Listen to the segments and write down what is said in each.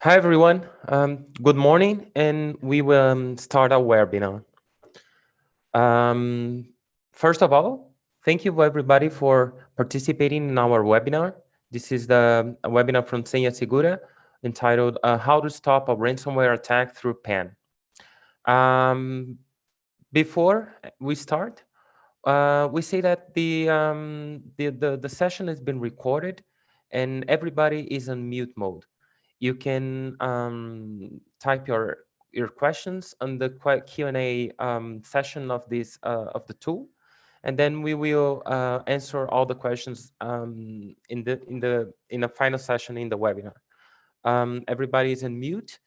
Hi everyone, good morning, and we will start our webinar. First of all, thank you everybody for participating in our webinar. This is a webinar from Segura entitled How to Stop a Ransomware Attack Through PAM. Before we start, we say that the session has been recorded and everybody is on mute mode. You can type your questions on the Q&A session of this of the tool, and then we will answer all the questions in a final session in the webinar. Everybody is on mute,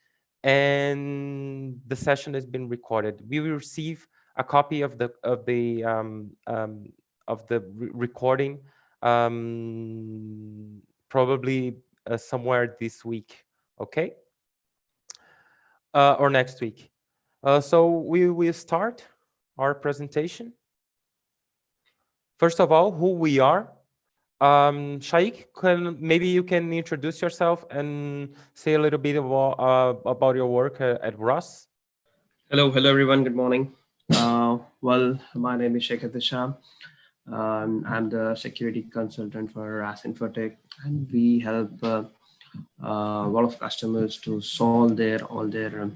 and the session has been recorded. We will receive a copy of the recording probably somewhere this week, okay, or next week. So we will start our presentation. First of all, who we are. Shaikh, maybe you can introduce yourself and say a little bit about your work at Ross. Hello everyone. Good morning. Well, my name is Sheikh Sham. I'm the security consultant for RAS Infotech, and we help a lot of customers to solve all their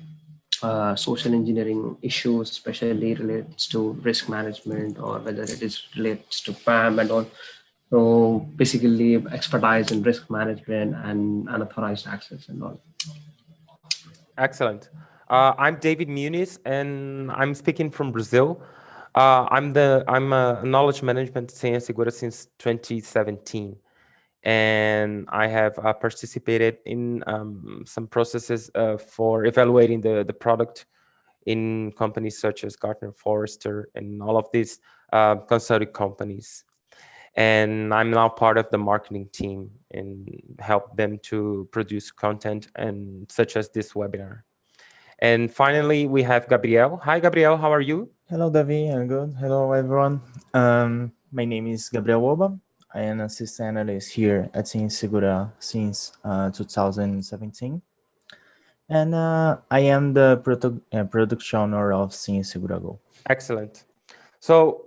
social engineering issues, especially relates to risk management or whether it is relates to PAM and all. So basically, expertise in risk management and unauthorized access and all. Excellent. I'm David Muniz, and I'm speaking from Brazil. I'm a knowledge management Segura since 2017, and I have participated in some processes for evaluating the product in companies such as Gartner, Forrester, and all of these consulting companies. And I'm now part of the marketing team and help them to produce content and such as this webinar. And finally, we have Gabriel. Hi, Gabriel. How are you? Hello, David. I'm good. Hello, everyone. My name is Gabriel Oba. I am an assistant analyst here at Segura since 2017. And I am the product owner of Segura Gold. Excellent. So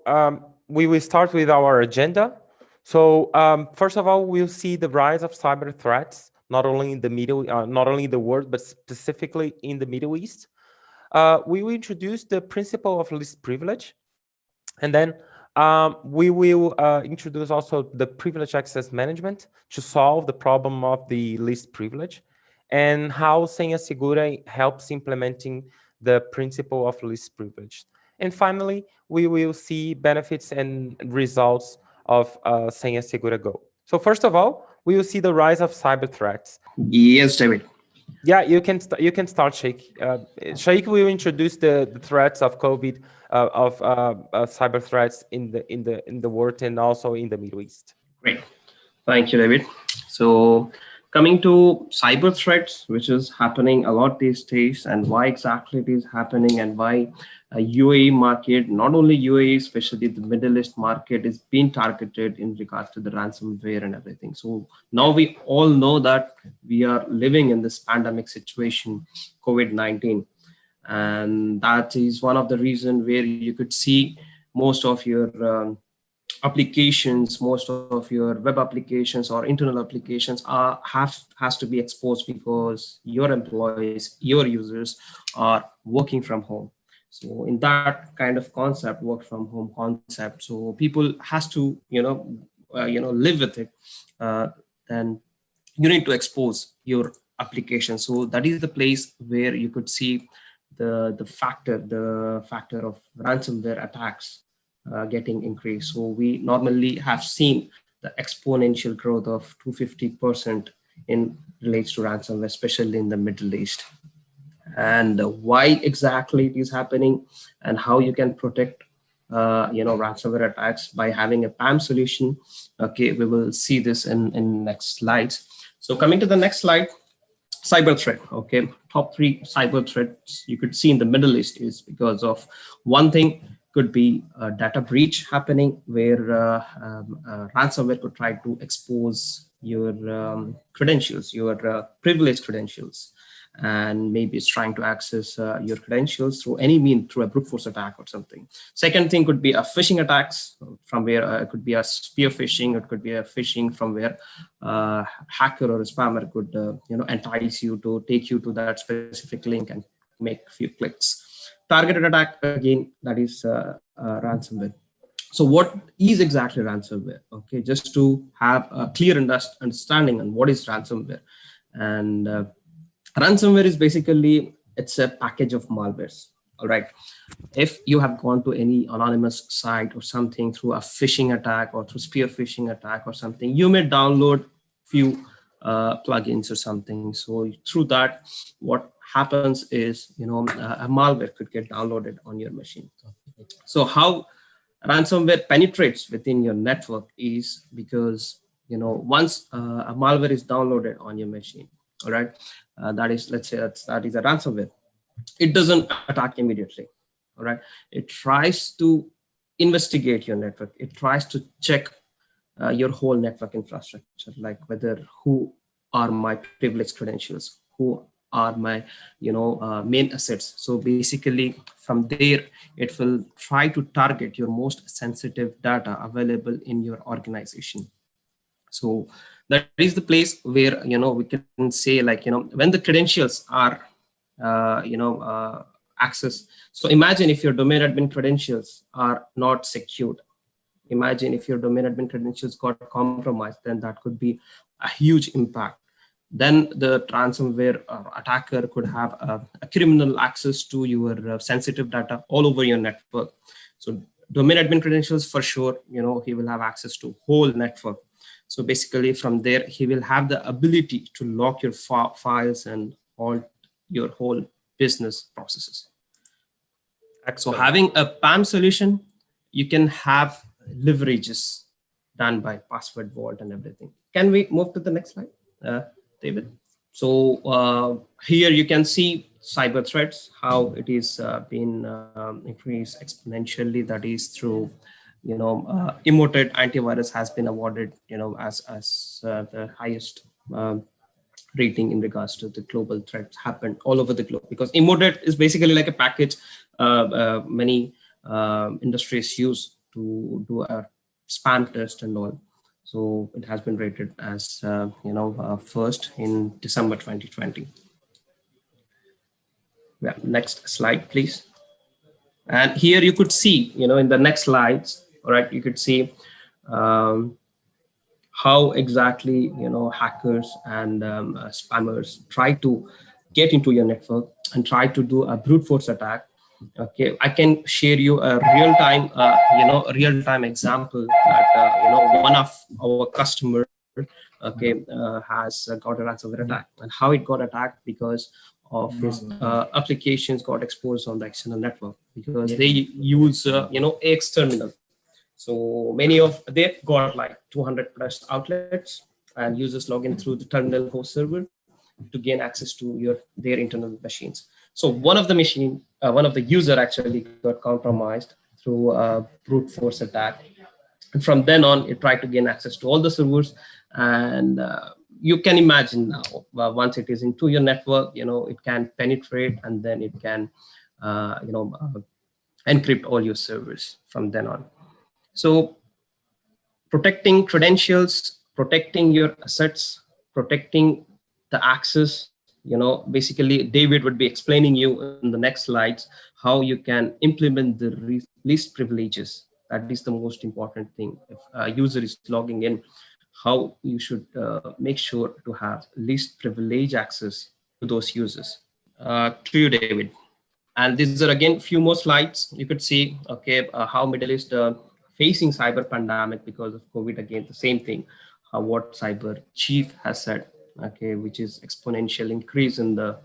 we will start with our agenda. So first of all, we'll see the rise of cyber threats, not only in the world, but specifically in the Middle East. We will introduce the principle of least privilege, and then we will introduce also the privilege access management to solve the problem of the least privilege, and how Segura helps implementing the principle of least privilege. And finally, we will see benefits and results of Segura Gold. So first of all, we will see the rise of cyber threats. Yes, David. Yeah, you can start, Sheikh. Sheikh will introduce the threats of COVID, of cyber threats in the world and also in the Middle East. Great, thank you, David. So coming to cyber threats, which is happening a lot these days, and why exactly it is happening, and why UAE market, not only UAE, especially the Middle East market, is being targeted in regards to the ransomware and everything. So now we all know that we are living in this pandemic situation, COVID-19, and that is one of the reasons where you could see most of your applications, most of your web applications or internal applications has to be exposed because your employees, your users are working from home. So in that kind of concept, work from home concept, so people has to live with it. Then you need to expose your application. So that is the place where you could see the factor of ransomware attacks getting increased. So we normally have seen the exponential growth of 250% in relates to ransomware, especially in the Middle East. And why exactly it is happening and how you can protect ransomware attacks by having a PAM solution. Okay, we will see this in next slides. So coming to the next slide, cyber threat. Okay, top 3 cyber threats you could see in the Middle East is because of one thing. Could be a data breach happening where ransomware could try to expose your credentials, your privileged credentials. and maybe it's trying to access your credentials through any means, through a brute force attack or something. Second thing could be a phishing attacks, from where it could be a spear phishing, it could be a phishing from where hacker or a spammer could entice you to take you to that specific link and make a few clicks. Targeted attack, again, that is ransomware. So what is exactly ransomware? Okay, just to have a clear understanding on what is ransomware. And ransomware is basically, it's a package of malwares. All right. If you have gone to any anonymous site or something through a phishing attack or through spear phishing attack or something, you may download few plugins or something. So through that, what happens is, a malware could get downloaded on your machine. So how ransomware penetrates within your network is because, once a malware is downloaded on your machine, all right, that is, let's say that is a ransomware, it doesn't attack immediately. All right, it tries to investigate your network. It tries to check your whole network infrastructure, like whether who are my privileged credentials, who are my main assets. So basically from there it will try to target your most sensitive data available in your organization. So that is the place where we can say, like, when the credentials are access. So imagine if your domain admin credentials are not secured. Imagine if your domain admin credentials got compromised, then that could be a huge impact. Then the ransomware attacker could have a criminal access to your sensitive data all over your network. So domain admin credentials, for sure, he will have access to whole network. So basically from there, he will have the ability to lock your files and all your whole business processes. Excellent. So having a PAM solution, you can have leverages done by password vault and everything. Can we move to the next slide, David? So here you can see cyber threats, how it is been increased exponentially. That is through, Emoted antivirus has been awarded, as the highest rating in regards to the global threats happened all over the globe, because Emoted is basically like a package many industries use to do a spam test and all. So it has been rated as first in December 2020. Yeah, next slide, please. And here you could see, in the next slides, all right, you could see how exactly hackers and spammers try to get into your network and try to do a brute force attack. Okay, I can share you a real-time example that one of our customer has got a ransomware attack, and how it got attacked because of his applications got exposed on the external network, because they use AX terminal. So many of they've got like 200 plus outlets, and users log in through the terminal host server to gain access to their internal machines. So one of the user actually got compromised through a brute force attack. And from then on, it tried to gain access to all the servers. And you can imagine now, once it is into your network, it can penetrate, and then it can, encrypt all your servers from then on. So protecting credentials, protecting your assets, protecting the access, basically David would be explaining you in the next slides how you can implement the least privileges. That is the most important thing. If a user is logging in, how you should make sure to have least privilege access to those users. To you, David. And these are again few more slides. You could see, okay, how Middle East facing cyber pandemic because of COVID. Again, the same thing. What cyber chief has said, okay, which is exponential increase in the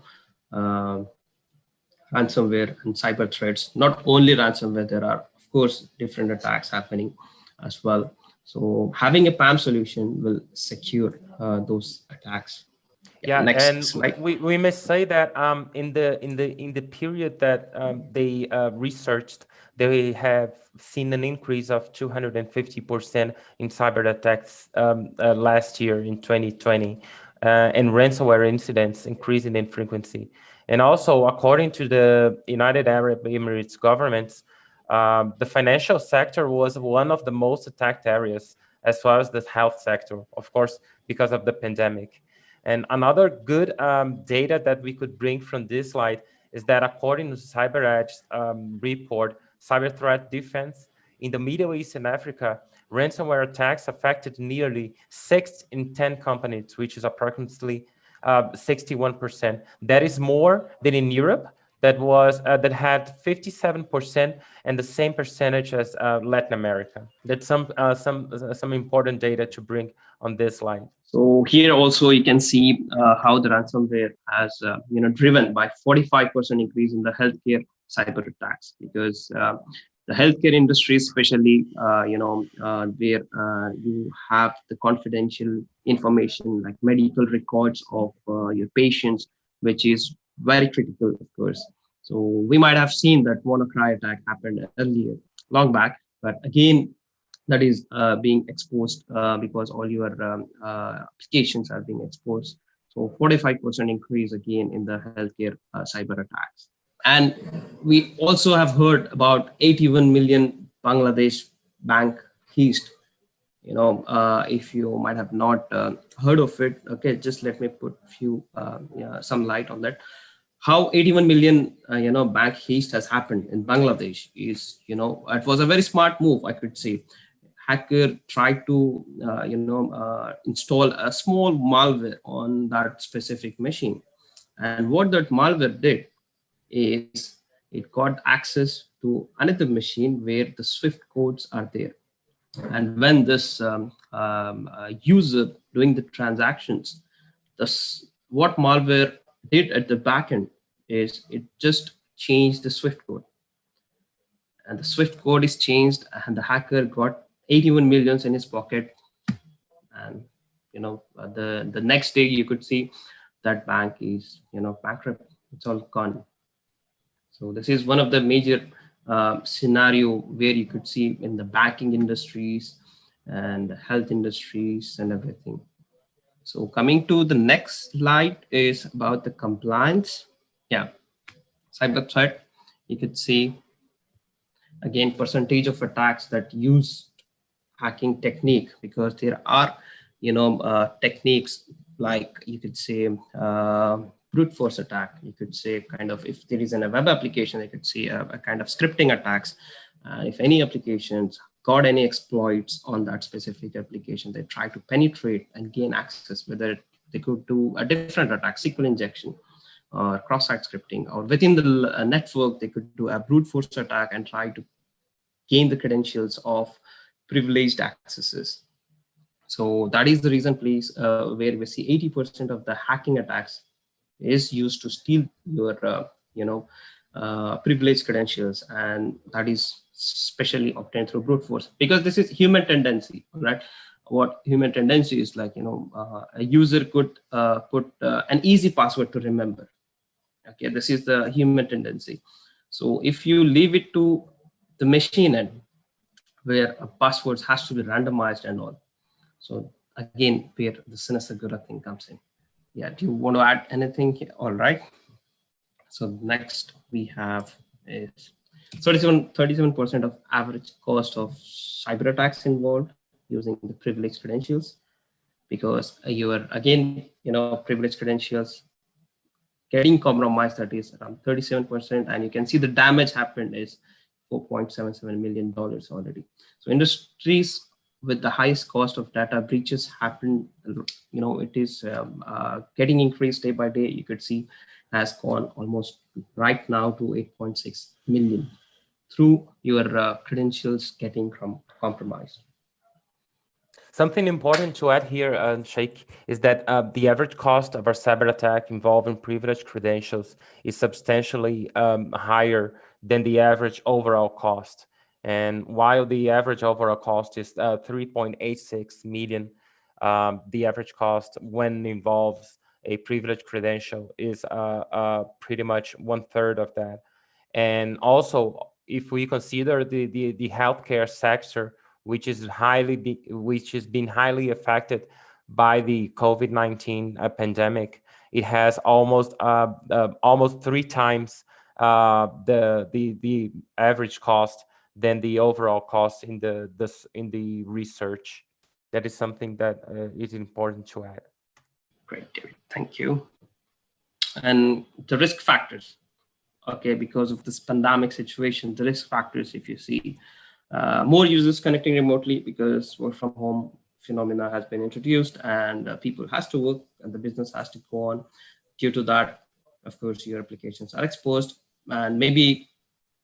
ransomware and cyber threats. Not only ransomware, there are of course different attacks happening as well. So having a PAM solution will secure those attacks. Yeah, next and slide. we must say that in the period that they researched, they have seen an increase of 250% in cyber attacks last year in 2020. and ransomware incidents increasing in frequency. And also, according to the United Arab Emirates government, the financial sector was one of the most attacked areas, as well as the health sector, of course, because of the pandemic. And another good data that we could bring from this slide is that according to CyberEdge report, cyber threat defense in the Middle East and Africa, ransomware attacks affected nearly 6 in 10 companies, which is approximately 61%. That is more than in Europe, that had 57%, and the same percentage as Latin America. That's some important data to bring on this slide. So here also you can see how the ransomware has driven by 45% increase in the healthcare cyber attacks, because the healthcare industry, especially where you have the confidential information like medical records of your patients, which is very critical, of course. So we might have seen that WannaCry attack happened earlier, long back, but again, that is being exposed because all your applications are being exposed. So 45% increase again in the healthcare cyber attacks. And we also have heard about 81 million Bangladesh bank heist. If you might have not heard of it, okay, just let me put some light on that. How 81 million bank heist has happened in Bangladesh is, it was a very smart move, I could say. Hacker tried to install a small malware on that specific machine, and what that malware did is it got access to another machine where the Swift codes are there. And when this user doing the transactions, what malware did at the backend is it just changed the Swift code, and the Swift code is changed, and the hacker got 81 millions in his pocket. And the next day you could see that bank is bankrupt. It's all gone. So this is one of the major scenario where you could see in the banking industries and the health industries and everything. So coming to the next slide is about the compliance. Yeah, cyber threat. You could see again percentage of attacks that use hacking technique, because there are techniques like you could say brute force attack. You could say kind of, if there is a web application, you could see a kind of scripting attacks. If any applications got any exploits on that specific application, they try to penetrate and gain access, whether they could do a different attack, SQL injection, or cross-site scripting, or within the network, they could do a brute force attack and try to gain the credentials of privileged accesses. So that is the reason, please, where we see 80% of the hacking attacks is used to steal your, privileged credentials, and that is specially obtained through brute force, because this is human tendency, right? What human tendency is like, a user could put an easy password to remember. Okay, this is the human tendency. So if you leave it to the machine end, where passwords has to be randomized and all. So again, where the Segura thing comes in. Yeah, do you want to add anything here? All right. So next we have is 37% of average cost of cyber attacks involved using the privileged credentials, because you are again, privileged credentials getting compromised, that is around 37%, and you can see the damage happened is $4.77 million already. So industries with the highest cost of data breaches happen, it is getting increased day by day. You could see has gone almost right now to 8.6 million through your credentials getting compromised. Something important to add here, Sheikh, is that the average cost of our cyber attack involving privileged credentials is substantially higher than the average overall cost. And while the average overall cost is 3.86 million, the average cost when involves a privileged credential is pretty much 1/3 of that. And also, if we consider the healthcare sector, which has been highly affected by the COVID-19 pandemic, it has almost 3 times the average cost than the overall cost in the research. That is something that is important to add. Great, David. Thank you. And the risk factors. Okay, because of this pandemic situation, the risk factors, if you see more users connecting remotely because work from home phenomena has been introduced, and people has to work and the business has to go on. Due to that, of course, your applications are exposed, and maybe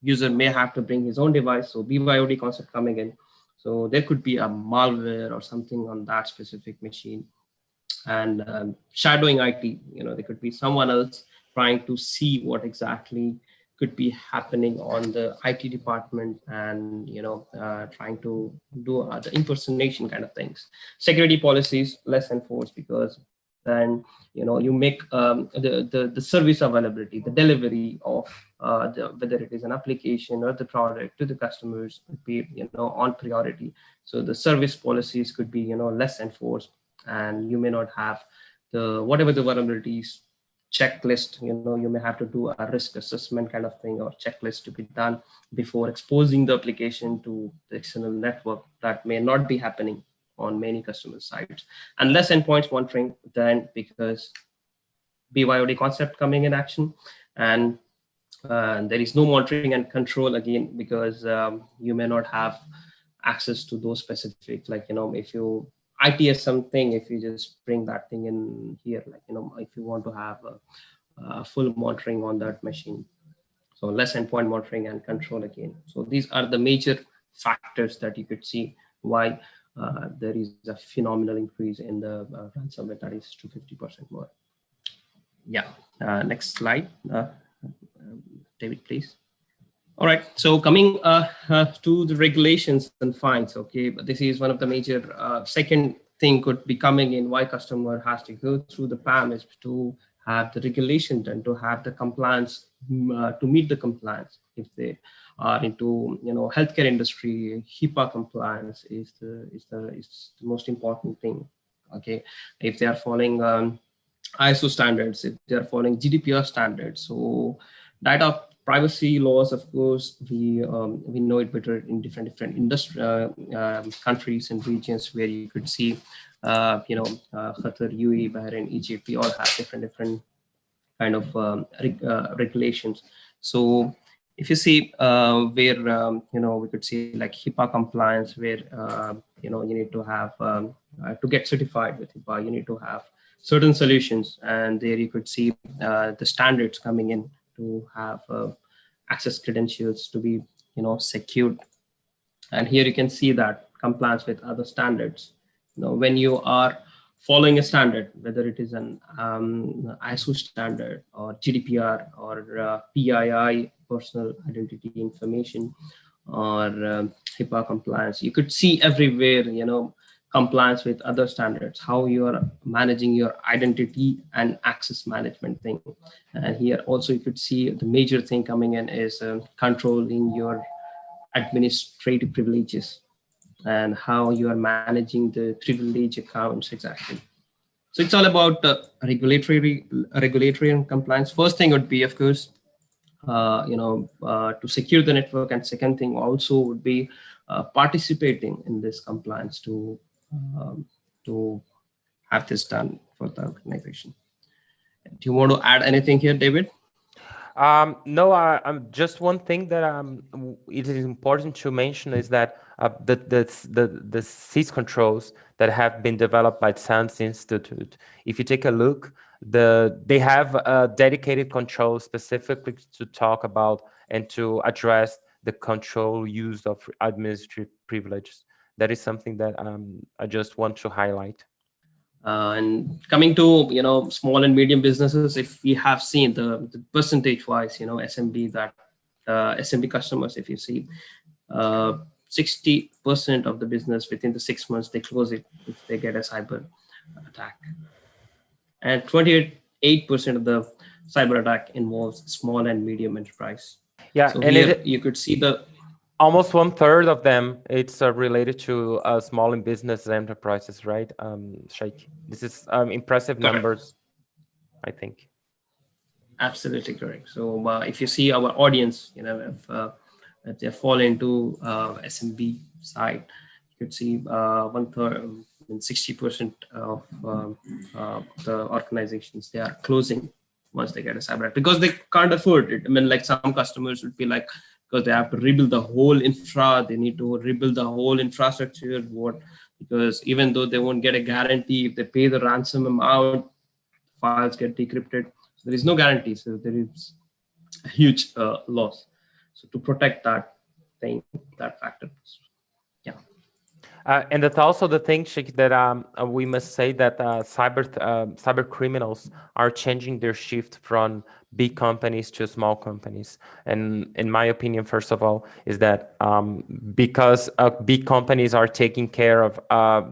user may have to bring his own device. So BYOD concept coming in. So there could be a malware or something on that specific machine. And shadowing IT, there could be someone else trying to see what exactly could be happening on the IT department, and trying to do the impersonation kind of things. Security policies less enforced, because then you make the service availability, the delivery of whether it is an application or the product to the customers could be on priority. So the service policies could be less enforced, and you may not have the whatever the vulnerabilities checklist. You may have to do a risk assessment kind of thing, or checklist to be done before exposing the application to the external network. That may not be happening on many customer sites. And less endpoints monitoring then, because BYOD concept coming in action, and there is no monitoring and control again, because you may not have access to those specific, like if you ITS something, if you just bring that thing in here, like if you want to have a full monitoring on that machine. So less endpoint monitoring and control again. So these are the major factors that you could see why there is a phenomenal increase in the ransomware, that is to 50% more. Yeah, next slide, David, please. All right, so coming to the regulations and fines, okay, but this is one of the major second thing could be coming in why customer has to go through the PAM, is to have the regulation done, to have the compliance, to meet the compliance. If they are into healthcare industry, HIPAA compliance is the most important thing. Okay, if they are following ISO standards, if they are following GDPR standards, so data privacy laws, of course, we know it better in different industry countries and regions, where you could see, Qatar, UAE, Bahrain, Egypt, we all have different kind of regulations. So if you see where we could see like HIPAA compliance, where you need to have to get certified with HIPAA, you need to have certain solutions, and there you could see the standards coming in to have access credentials to be secured. And here you can see that compliance with other standards. When you are following a standard, whether it is an ISO standard or GDPR or PII, personal identity information, or HIPAA compliance, you could see everywhere compliance with other standards, how you are managing your identity and access management thing. And here also you could see the major thing coming in is controlling your administrative privileges and how you are managing the privilege accounts exactly. So it's all about regulatory and compliance. First thing would be, of course, to secure the network, and second thing also would be participating in this compliance to have this done for the organization. Do you want to add anything here, David? No, I'm just one thing that it is important to mention is that the SIS controls that have been developed by SANS Institute, if you take a look, they have a dedicated control specifically to talk about and to address the control use of administrative privileges. That is something that I just want to highlight. And coming to small and medium businesses, if we have seen the percentage wise, SMB, that SMB customers, if you see 60% of the business within the 6 months they close it if they get a cyber attack, and 28% of the cyber attack involves small and medium enterprise. Yeah, so and here you could see the Almost 1/3 of them, it's related to small and business enterprises, right, Sheikh? This is impressive Correct. numbers, I think. Absolutely correct. So if you see our audience, if they fall into SMB side, you could see 1/3 and 60% of the organizations, they are closing once they get a cyber attack because they can't afford it. I mean, like some customers would be like, because they have to rebuild the whole infra, they need to rebuild the whole infrastructure. Because even though they won't get a guarantee, if they pay the ransom amount, files get decrypted. So there is no guarantee. So there is a huge loss. So to protect that thing, that factor, yeah. And that's also the thing, Sheikh, that we must say that cyber criminals are changing their shift from big companies to small companies. And in my opinion, first of all, is that because big companies are taking care of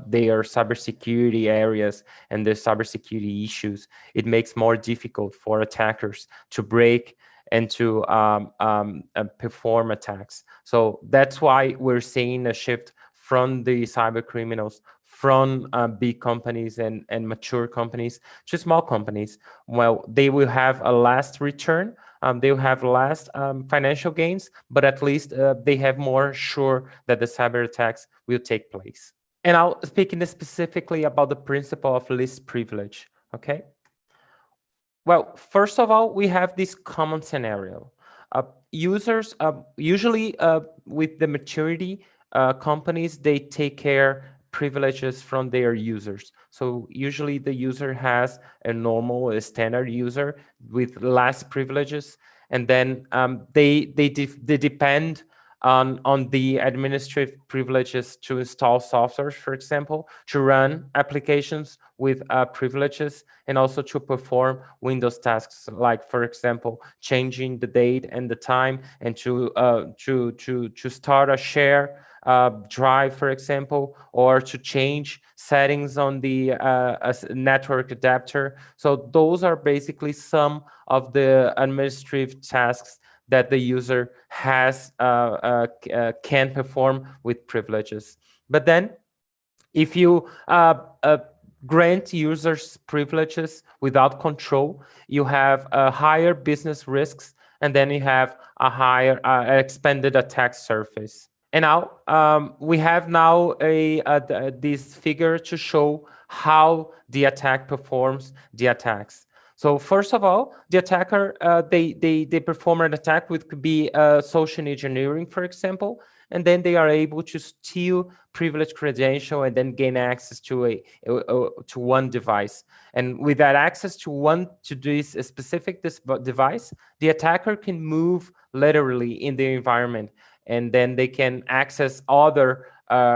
their cybersecurity areas and their cybersecurity issues, it makes more difficult for attackers to break and to perform attacks. So that's why we're seeing a shift from the cyber criminals, from big companies and mature companies to small companies. Well, they will have a last return, they will have last financial gains, but at least they have more sure that the cyber attacks will take place. And I'll speak specifically about the principle of least privilege, okay? Well, first of all, we have this common scenario. Users, usually with the maturity, companies, they take care privileges from their users. So usually the user has a normal, a standard user with less privileges, and then they depend on the administrative privileges to install software, for example, to run applications with privileges, and also to perform Windows tasks, like, for example, changing the date and the time, and to start a share drive, for example, or to change settings on the network adapter. So those are basically some of the administrative tasks that the user can perform with privileges. But then, if you grant users privileges without control, you have higher business risks, and then you have a higher expanded attack surface. And now we have now this figure to show how the attack performs the attacks. So first of all, the attacker, they perform an attack which could be social engineering, for example, and then they are able to steal privileged credential and then gain access to one device. And with that access to this specific device, the attacker can move laterally in the environment, and then they can access other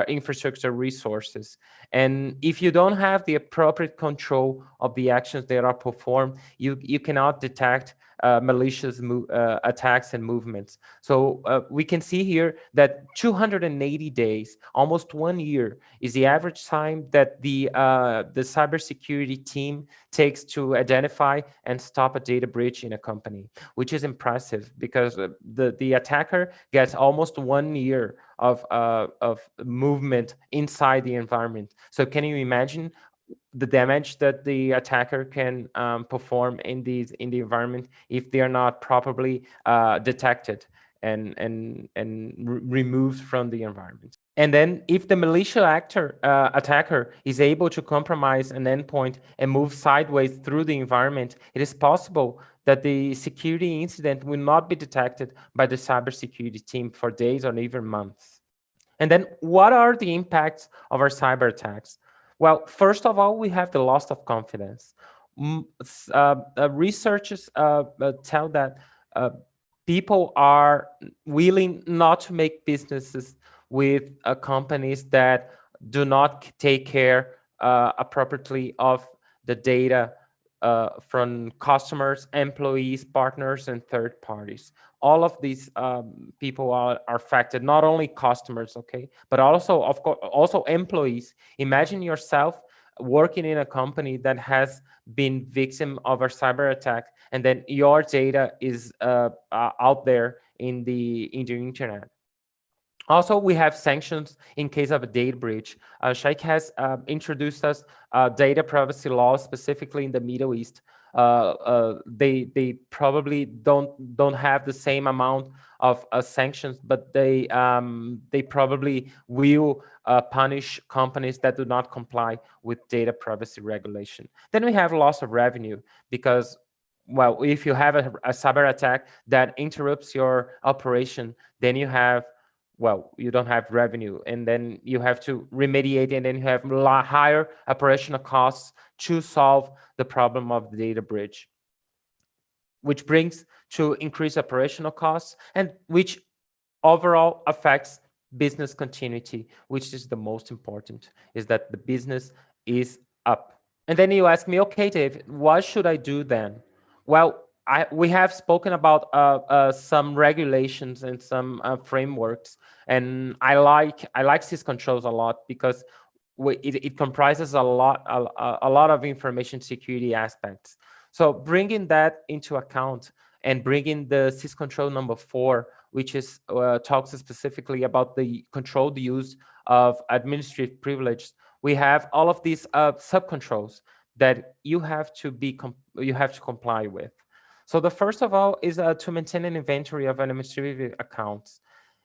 infrastructure resources. And if you don't have the appropriate control of the actions that are performed, you cannot detect malicious attacks and movements. So we can see here that 280 days, almost 1 year, is the average time that the cybersecurity team takes to identify and stop a data breach in a company, which is impressive because the attacker gets almost 1 year of movement inside the environment. So can you imagine the damage that the attacker can perform in the environment if they are not properly detected and removed from the environment? And then if the malicious attacker is able to compromise an endpoint and move sideways through the environment, it is possible that the security incident will not be detected by the cybersecurity team for days or even months. And then what are the impacts of our cyber attacks? Well, first of all, we have the loss of confidence. Researchers tell that people are willing not to make businesses with companies that do not take care appropriately of the data from customers, employees, partners, and third parties. All of these people are affected, not only customers, okay, but also, of course, also employees. Imagine yourself working in a company that has been victim of a cyber attack, and then your data is out there in the internet. Also, we have sanctions in case of a data breach. Shaikh has introduced us data privacy laws, specifically in the Middle East. They probably don't have the same amount of sanctions, but they probably will punish companies that do not comply with data privacy regulation. Then we have loss of revenue, because, well, if you have a cyber attack that interrupts your operation, then you have, well, you don't have revenue, and then you have to remediate, and then you have higher operational costs to solve the problem of the data breach, which brings to increased operational costs, and which overall affects business continuity, which is the most important, is that the business is up. And then you ask me, okay, Dave, what should I do then? Well, we have spoken about some regulations and some frameworks, and I like syscontrols a lot, because it comprises a lot of information security aspects. So bringing that into account, and bringing the syscontrol number 4, which is talks specifically about the controlled use of administrative privilege, we have all of these subcontrols that you have to comply with. So the first of all is to maintain an inventory of administrative accounts.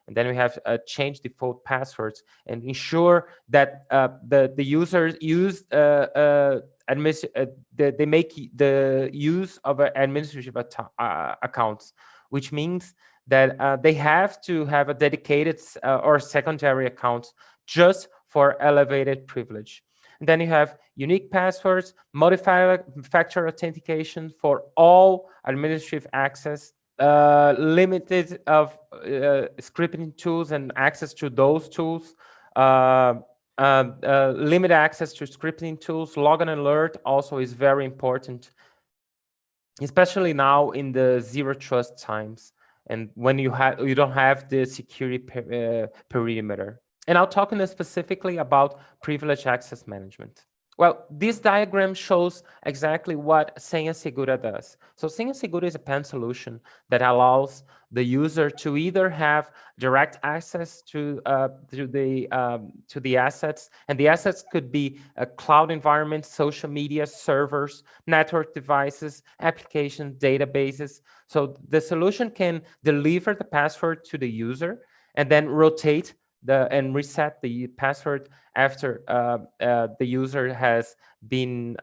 And then we have change default passwords and ensure that the users use they make the use of administrative accounts, which means that they have to have a dedicated or secondary account just for elevated privilege. And then you have unique passwords, multi-factor authentication for all administrative access, limited of scripting tools and access to those tools, limited access to scripting tools. Logon alert also is very important, especially now in the zero trust times, and when you don't have the security perimeter. And I'll talk specifically about privileged access management. Well, this diagram shows exactly what Senha Segura does. So Senha Segura is a PAM solution that allows the user to either have direct access to the assets, and the assets could be a cloud environment, social media, servers, network devices, applications, databases. So the solution can deliver the password to the user and then rotate and reset the password after the user has been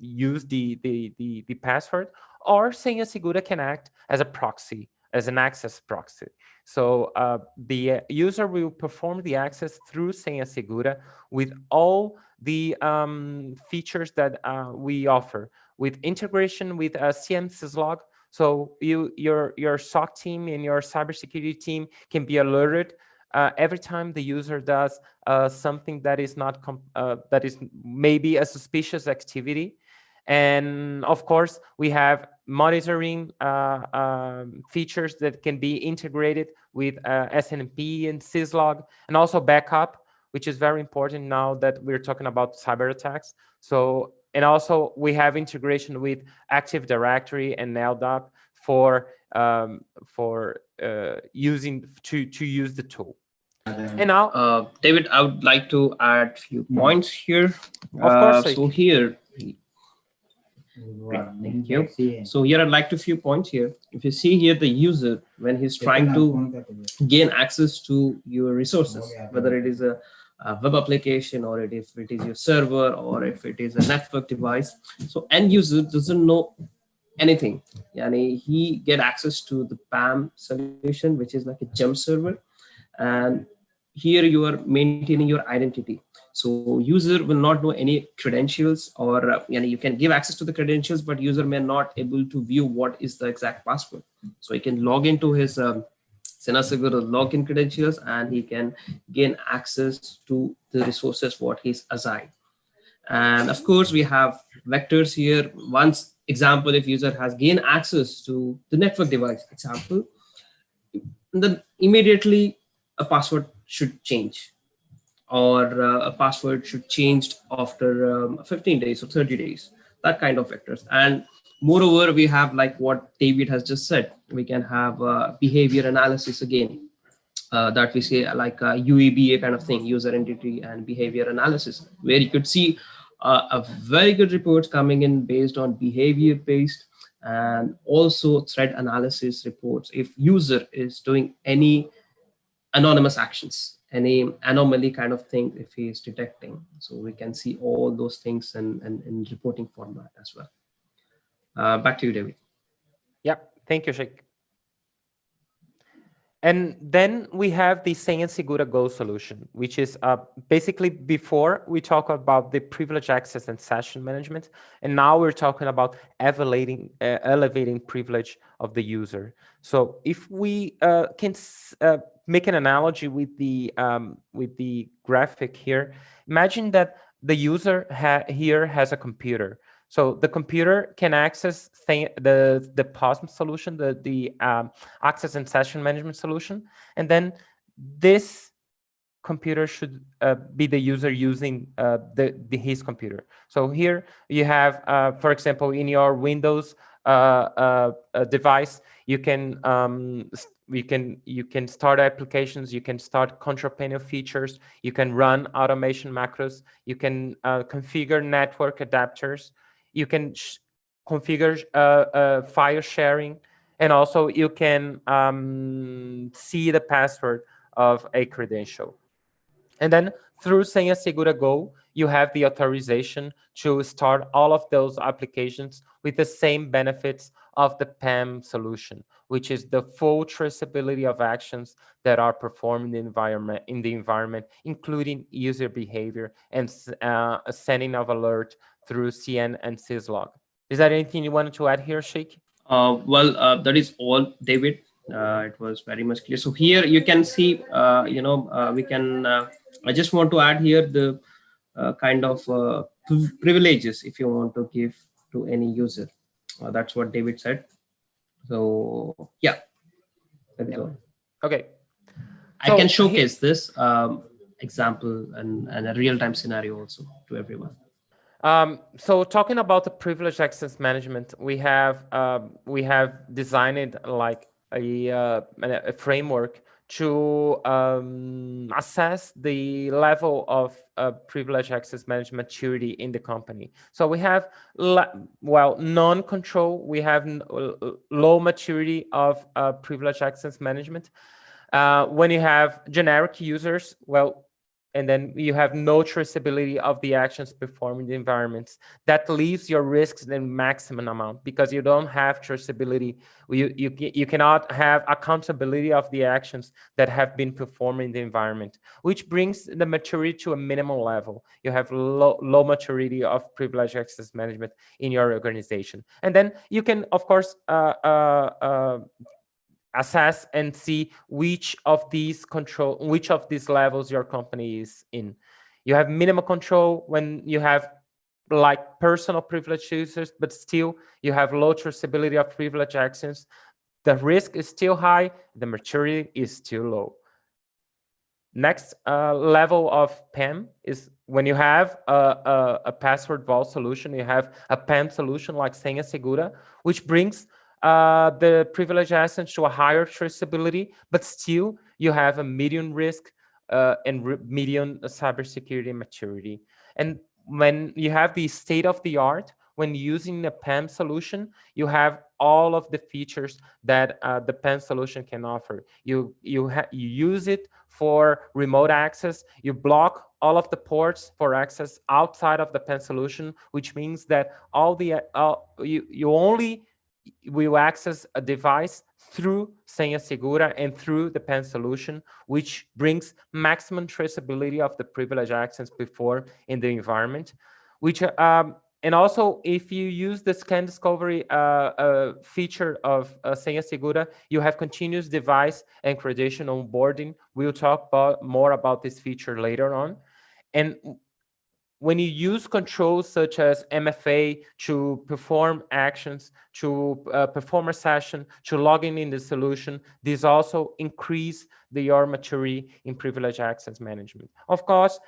used the password. Or Senha Segura can act as a proxy, as an access proxy. So the user will perform the access through Senha Segura with all the features that we offer, with integration with CM syslog. So your SOC team and your cybersecurity team can be alerted every time the user does something that is not that is maybe a suspicious activity. And of course, we have monitoring features that can be integrated with SNMP and syslog, and also backup, which is very important now that we're talking about cyber attacks. So, and also we have integration with Active Directory and LDAP for using to use the tool. And now, David, I would like to add a few points here. Of course. So here, thank you. So here I'd like to few points here. If you see here, the user, when he's trying to gain access to your resources, whether it is a web application, or if it is your server, or if it is a network device, so end user doesn't know anything. Yani he get access to the PAM solution, which is like a gem server, and here you are maintaining your identity. So user will not know any credentials, or you can give access to the credentials, but user may not able to view what is the exact password. So he can log into his Senha Segura login credentials, and he can gain access to the resources what he's assigned. And of course, we have vectors here. Once example, if user has gained access to the network device example, then immediately a password should change, or a password should change after 15 days or 30 days, that kind of vectors. And moreover, we have like what David has just said, we can have behavior analysis again. that we say like a UEBA kind of thing, user entity and behavior analysis, where you could see a very good reports coming in based on behavior based, and also threat analysis reports if user is doing any anonymous actions, any anomaly kind of thing if he is detecting. So we can see all those things in reporting format as well. Back to you, David. Yep. Thank you, Sheikh. And then we have the Segura Gold solution, which is basically before we talk about the privilege access and session management, and now we're talking about elevating privilege of the user. So if we can make an analogy with the graphic here, imagine that the user here has a computer. So the computer can access the PAM solution, the access and session management solution, and then this computer should be the user using his computer. So here you have, for example, in your Windows device, you can start applications, you can start control panel features, you can run automation macros, you can configure network adapters, you can configure file sharing, and also you can see the password of a credential. And then through Segura Gold, you have the authorization to start all of those applications with the same benefits of the PAM solution, which is the full traceability of actions that are performed in the environment, including user behavior and sending of alert through CN and syslog. Is there anything you wanted to add here, Sheikh? That is all, David. It was very much clear. So here you can see, we can. I just want to add here the kind of privileges if you want to give to any user. That's what David said. So yeah, let me go. Okay. I can showcase this example and a real-time scenario also to everyone. So talking about the privileged access management, we have designed like a framework to assess the level of privileged access management maturity in the company. So we have non-control, we have low maturity of privileged access management. When you have generic users, and then you have no traceability of the actions performed in the environments. That leaves your risks in the maximum amount because you don't have traceability. You cannot have accountability of the actions that have been performed in the environment, which brings the maturity to a minimal level. You have low maturity of privileged access management in your organization. And then you can, of course, assess and see which of these levels your company is in. You have minimal control when you have like personal privileged users, but still you have low traceability of privileged actions. The risk is still high, the maturity is still low. Next level of PAM is when you have a password vault solution, you have a PAM solution like Senha Segura, which brings the privileged access to a higher traceability, but still you have a medium risk and medium cybersecurity maturity. And when you have the state of the art, when using the PAM solution, you have all of the features that the PAM solution can offer. You use it for remote access. You block all of the ports for access outside of the PAM solution, which means that you only will access a device through Senha Segura and through the PAM solution, which brings maximum traceability of the privileged access before in the environment, which and also, if you use the scan discovery feature of Senha Segura, you have continuous device and credential onboarding. We'll talk more about this feature later on. And when you use controls such as MFA to perform actions, to perform a session, to log in the solution, these also increase your maturity in privileged access management. Of course,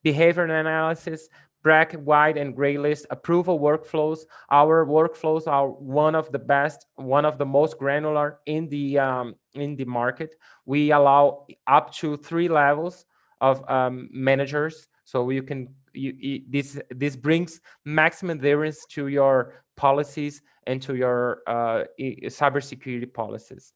behavior analysis black, white, and gray list approval workflows. Our workflows are one of the best, one of the most granular in the market. We allow up to 3 levels of managers, so you can this brings maximum adherence to your policies and to your cybersecurity policies.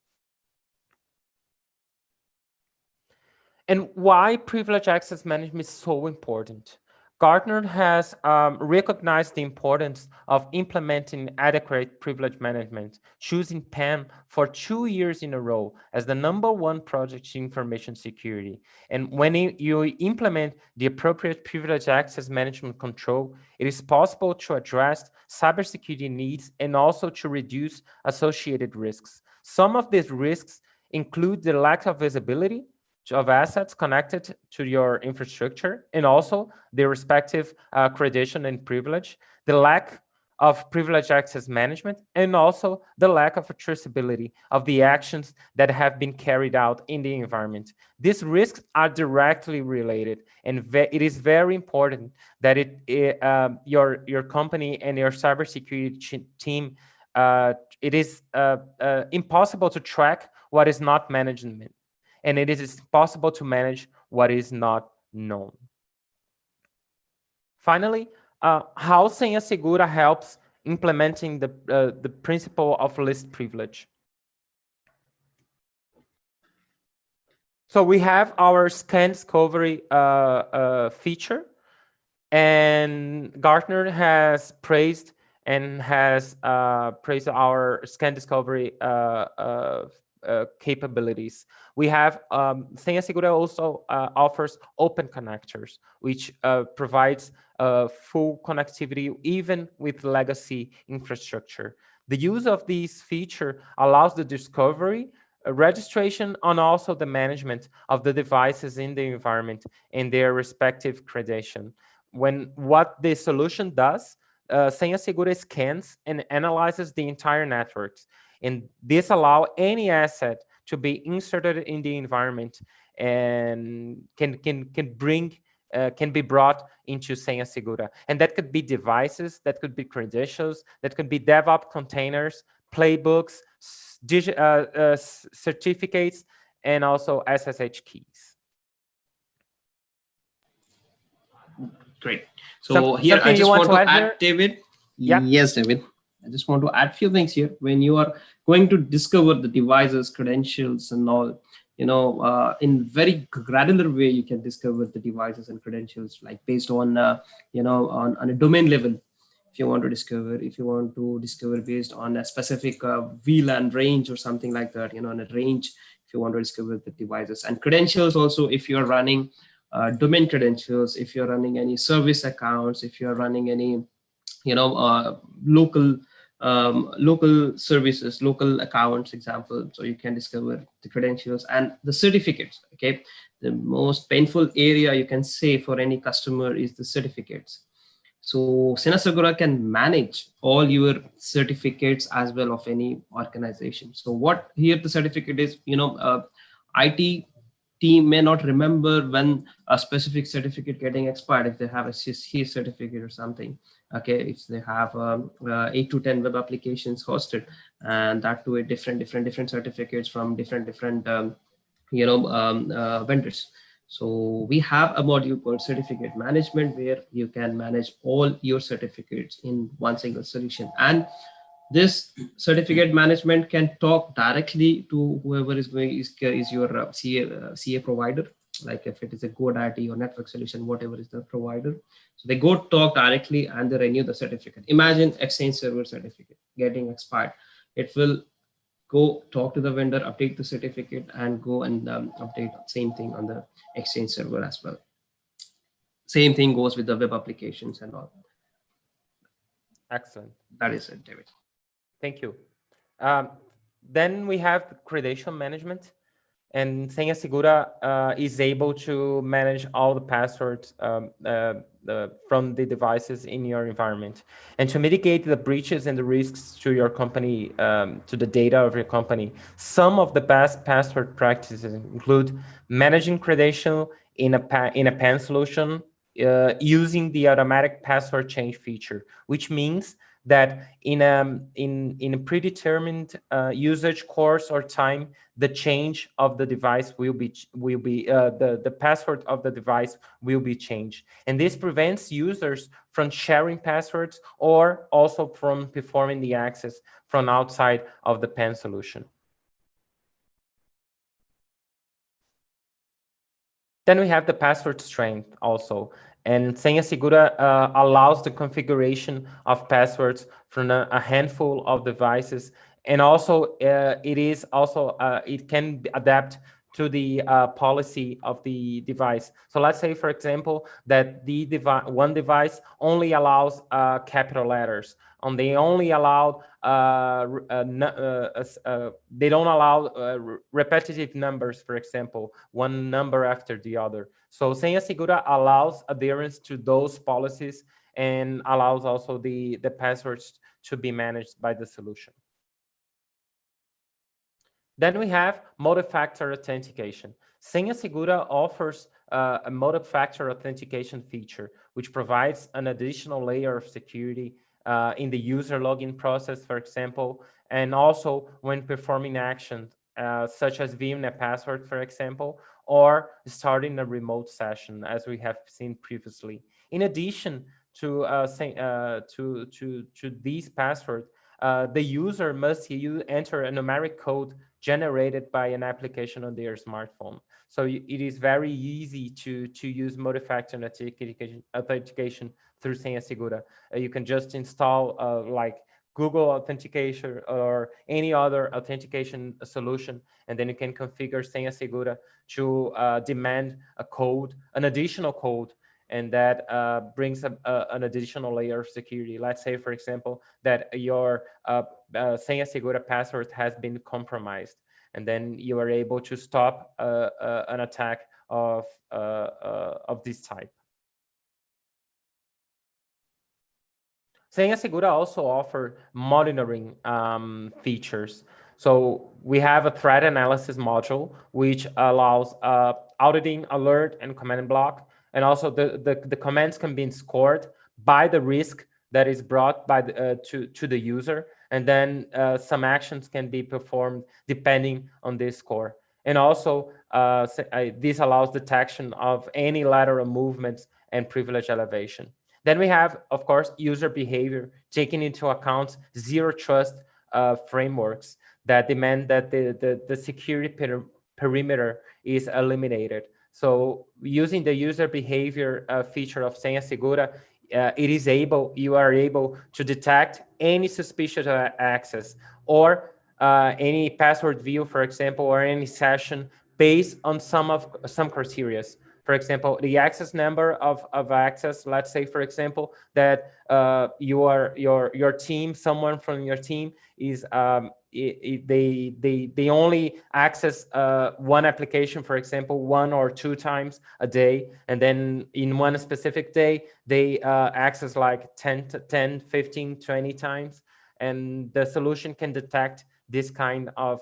And why privileged access management is so important? Gartner has recognized the importance of implementing adequate privilege management, choosing PAM for 2 years in a row as the #1 project in information security. And when you implement the appropriate privileged access management control, it is possible to address cybersecurity needs and also to reduce associated risks. Some of these risks include the lack of visibility of assets connected to your infrastructure, and also their respective credential and privilege, the lack of privileged access management, and also the lack of traceability of the actions that have been carried out in the environment. These risks are directly related, and it is very important that your company and your cybersecurity team, it is impossible to track what is not management, and it is possible to manage what is not known. Finally, how Senha Segura helps implementing the principle of least privilege. So we have our scan discovery feature, and Gartner has praised our scan discovery capabilities. We have Senha Segura also offers open connectors, which provides full connectivity even with legacy infrastructure. The use of this feature allows the discovery, registration, and also the management of the devices in the environment and their respective credential. What the solution does, Senha Segura scans and analyzes the entire networks, and this allows any asset to be inserted in the environment and can be brought into Senha Segura. And that could be devices, that could be credentials, that could be DevOps containers, playbooks, certificates, and also SSH keys. Great. So here I just want to add, David. Yeah. Yes, David. I just want to add a few things here. When you are going to discover the devices, credentials, and all, in very granular way, you can discover the devices and credentials, like based on, on a domain level. If you want to discover based on a specific VLAN range or something like that, on a range, if you want to discover the devices and credentials also, if you're running domain credentials, if you're running any service accounts, if you're running any, local services, local accounts, example. So you can discover the credentials and the certificates. Okay, the most painful area you can say for any customer is the certificates. So Senha Segura can manage all your certificates as well of any organization. So what here the certificate is, IT team may not remember when a specific certificate getting expired, if they have a CSC certificate or something. Okay, if they have 8 to 10 web applications hosted, and that to a different certificates from different vendors. So we have a module called certificate management, where you can manage all your certificates in one single solution. And this certificate management can talk directly to whoever is your CA provider, like if it is a GoDaddy or network solution, whatever is the provider. So they go talk directly and they renew the certificate. Imagine Exchange Server certificate getting expired. It will go talk to the vendor, update the certificate, and go and update same thing on the Exchange Server as well. Same thing goes with the web applications and all. Excellent. That is it, David. Thank you. Then we have credential management, and Senha Segura is able to manage all the passwords from the devices in your environment, and to mitigate the breaches and the risks to your company, to the data of your company. Some of the best password practices include managing credential in a PAM solution, using the automatic password change feature, which means that in a predetermined usage course or time, the change of the device will be the password of the device will be changed, and this prevents users from sharing passwords or also from performing the access from outside of the PAM solution. Then we have the password strength also. And Senha Segura allows the configuration of passwords from a handful of devices. And also, it can adapt to the policy of the device. So let's say, for example, that the one device only allows capital letters, and they only allow they don't allow repetitive numbers, for example, one number after the other. So Senha Segura allows adherence to those policies and allows also the passwords to be managed by the solution. Then we have multi-factor authentication. Senha Segura offers a multi-factor authentication feature, which provides an additional layer of security in the user login process, for example, and also when performing actions such as viewing a password, for example, or starting a remote session, as we have seen previously. In addition to these passwords, the user must enter a numeric code generated by an application on their smartphone. So it is very easy to use multi-factor authentication through Senha Segura. You can just install like Google Authentication or any other authentication solution, and then you can configure Senha Segura to demand a code, an additional code, and that brings an additional layer of security. Let's say, for example, that your Senha Segura password has been compromised, and then you are able to stop an attack of this type. Senha Segura also offers monitoring features. So we have a threat analysis module, which allows auditing, alert, and command block. And also the commands can be scored by the risk that is brought by to the user. And then some actions can be performed depending on this score. And also this allows detection of any lateral movements and privilege elevation. Then we have, of course, user behavior, taking into account zero trust frameworks that demand that the security perimeter is eliminated. So using the user behavior feature of Senha Segura, you are able to detect any suspicious access or any password view, for example, or any session based on some criteria. For example, the access number of access. Let's say, for example, that your team, someone from your team is they only access one application, for example, 1 or 2 times a day, and then in one specific day they access like 10, 15, 20 times, and the solution can detect this kind of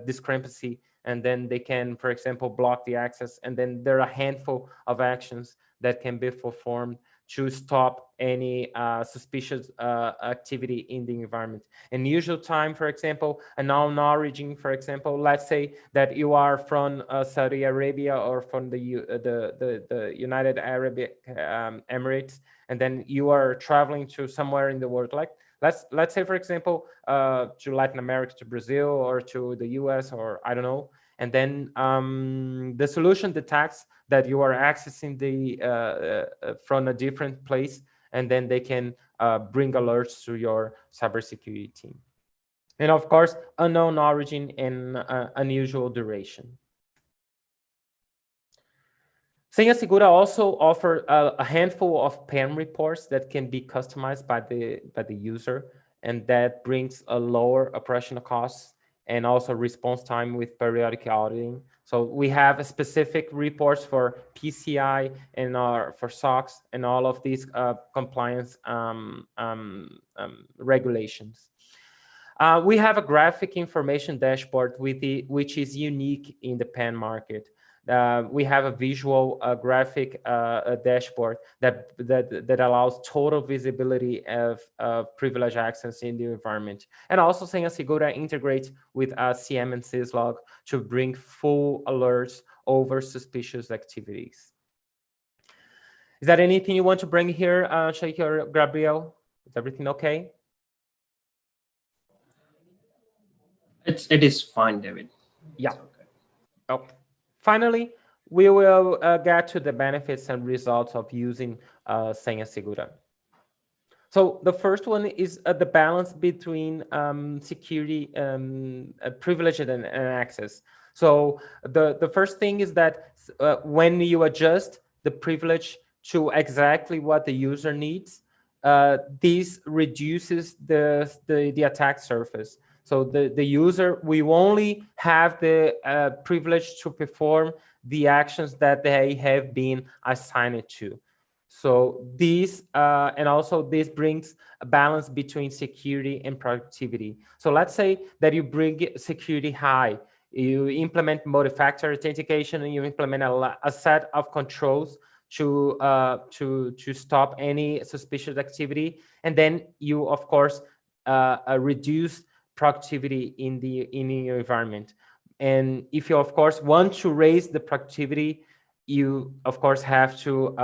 discrepancy, and then they can, for example, block the access, and then there are a handful of actions that can be performed to stop any suspicious activity in the environment. In usual time, for example, a known origin, for example, let's say that you are from Saudi Arabia or from the United Arab Emirates, and then you are traveling to somewhere in the world, like let's say, for example, to Latin America, to Brazil, or to the US, or I don't know. And then the solution detects that you are accessing from a different place, and then they can bring alerts to your cybersecurity team. And of course, unknown origin and unusual duration. Senha Segura also offers a handful of PAM reports that can be customized by the user, and that brings a lower operational costs and also response time with periodic auditing. So we have specific reports for PCI and for SOX and all of these compliance regulations. We have a graphic information dashboard which is unique in the PAM market. we have a visual graphic dashboard that allows total visibility of privileged access in the environment. And also Senha Segura integrates with CM and syslog to bring full alerts over suspicious activities. Is that anything you want to bring here, Sheikh or Gabriel? Is everything okay? It is fine, David. Yeah. Okay. Oh. Finally, we will get to the benefits and results of using Senha Segura. So the first one is the balance between security, privilege, and access. So the first thing is that when you adjust the privilege to exactly what the user needs, this reduces the attack surface. So the user will only have the privilege to perform the actions that they have been assigned to. So this, and also this brings a balance between security and productivity. So let's say that you bring security high, you implement multi-factor authentication, and you implement a set of controls to stop any suspicious activity, and then you of course reduce productivity in your environment. And if you of course want to raise the productivity, you of course have to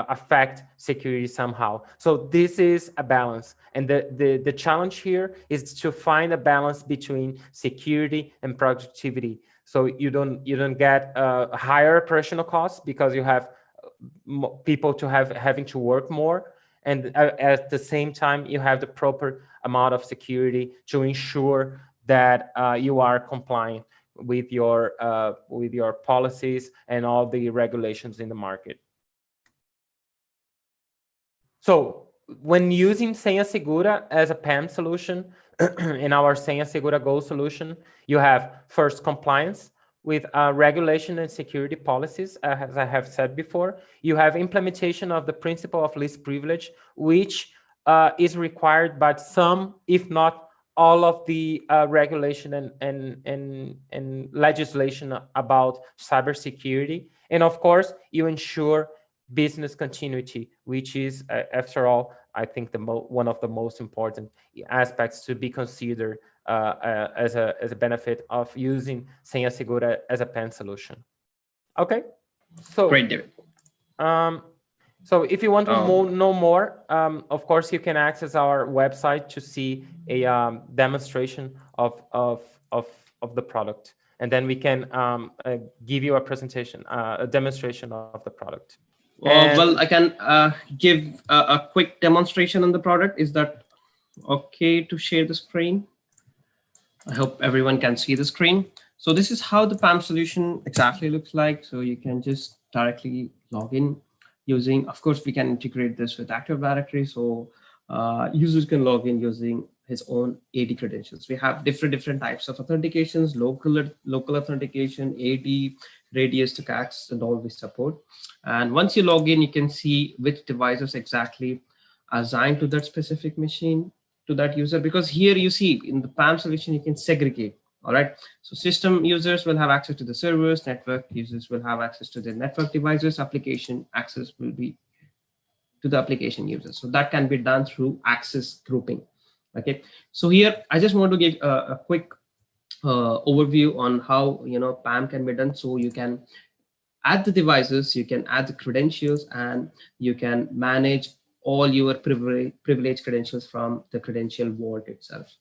affect security somehow. So this is a balance, and the challenge here is to find a balance between security and productivity. So you don't get higher operational costs because you have people having to work more, and at the same time you have the proper amount of security to ensure that you are compliant with your policies and all the regulations in the market. So when using Senha Segura as a PAM solution in our Senha Segura Gold solution, you have first compliance with regulation and security policies, as I have said before. You have implementation of the principle of least privilege, which is required by some, if not all of the regulation and legislation about cybersecurity. And of course, you ensure business continuity, which is, after all, I think one of the most important aspects to be considered as a benefit of using Senha Segura as a PAM solution. Okay, so great, David. So if you want to know more, of course, you can access our website to see a demonstration of the product, and then we can give you a presentation, a demonstration of the product. Well, I can give a quick demonstration on the product. Is that okay to share the screen? I hope everyone can see the screen. So this is how the PAM solution exactly looks like. So you can just directly log in using, of course, we can integrate this with Active Directory. So users can log in using his own AD credentials. We have different types of authentications, local authentication, AD, radius to CACs, and all we support. And once you log in, you can see which devices exactly assigned to that specific machine, to that user, because here you see in the PAM solution, you can segregate. All right. So system users will have access to the servers, network users will have access to the network devices, application access will be to the application users. So that can be done through access grouping. Okay. So here I just want to give a quick overview on how PAM can be done. So you can add the devices, you can add the credentials, and you can manage all your privileged credentials from the credential vault itself.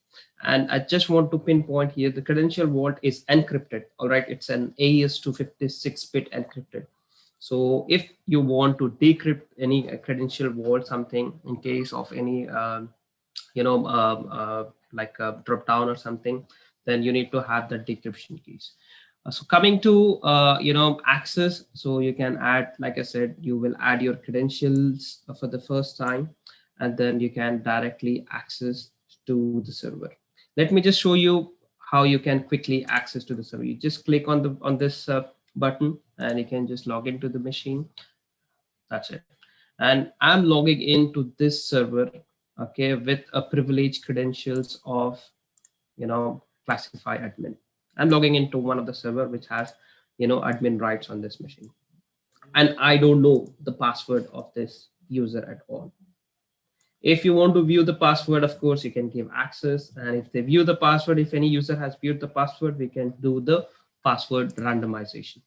And I just want to pinpoint here, the credential vault is encrypted. All right, it's an AES 256-bit encrypted. So if you want to decrypt any credential vault, something in case of any like a drop down or something, then you need to have the decryption keys. So coming to access, so you can add, like I said, you will add your credentials for the first time, and then you can directly access to the server. Let me just show you how you can quickly access to the server. You just click on this button, and you can just log into the machine. That's it. And I'm logging into this server, okay, with a privileged credentials of classify admin. I'm logging into one of the server which has admin rights on this machine, and I don't know the password of this user at all. If you want to view the password, of course, you can give access. And if they view the password, if any user has viewed the password, we can do the password randomization.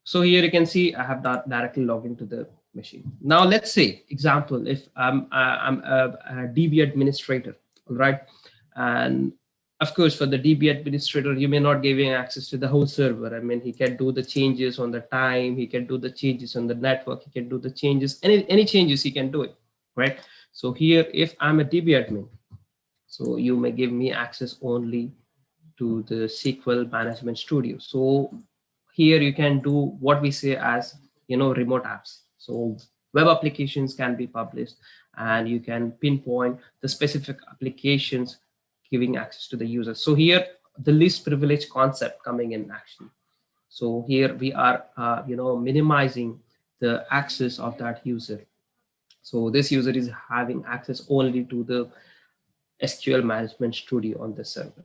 So here you can see I have directly logged into the machine. Now let's say, example, if I'm a DB administrator, right? And of course, for the DB administrator, you may not give him access to the whole server. I mean, he can do the changes on the time, he can do the changes on the network, he can do the changes, any changes he can do it, right? So here, if I'm a DB admin, so you may give me access only to the SQL Management Studio. So here you can do what we say as, remote apps. So web applications can be published, and you can pinpoint the specific applications giving access to the user. So here the least privilege concept coming in action. So here we are, minimizing the access of that user. So this user is having access only to the SQL Management Studio on the server.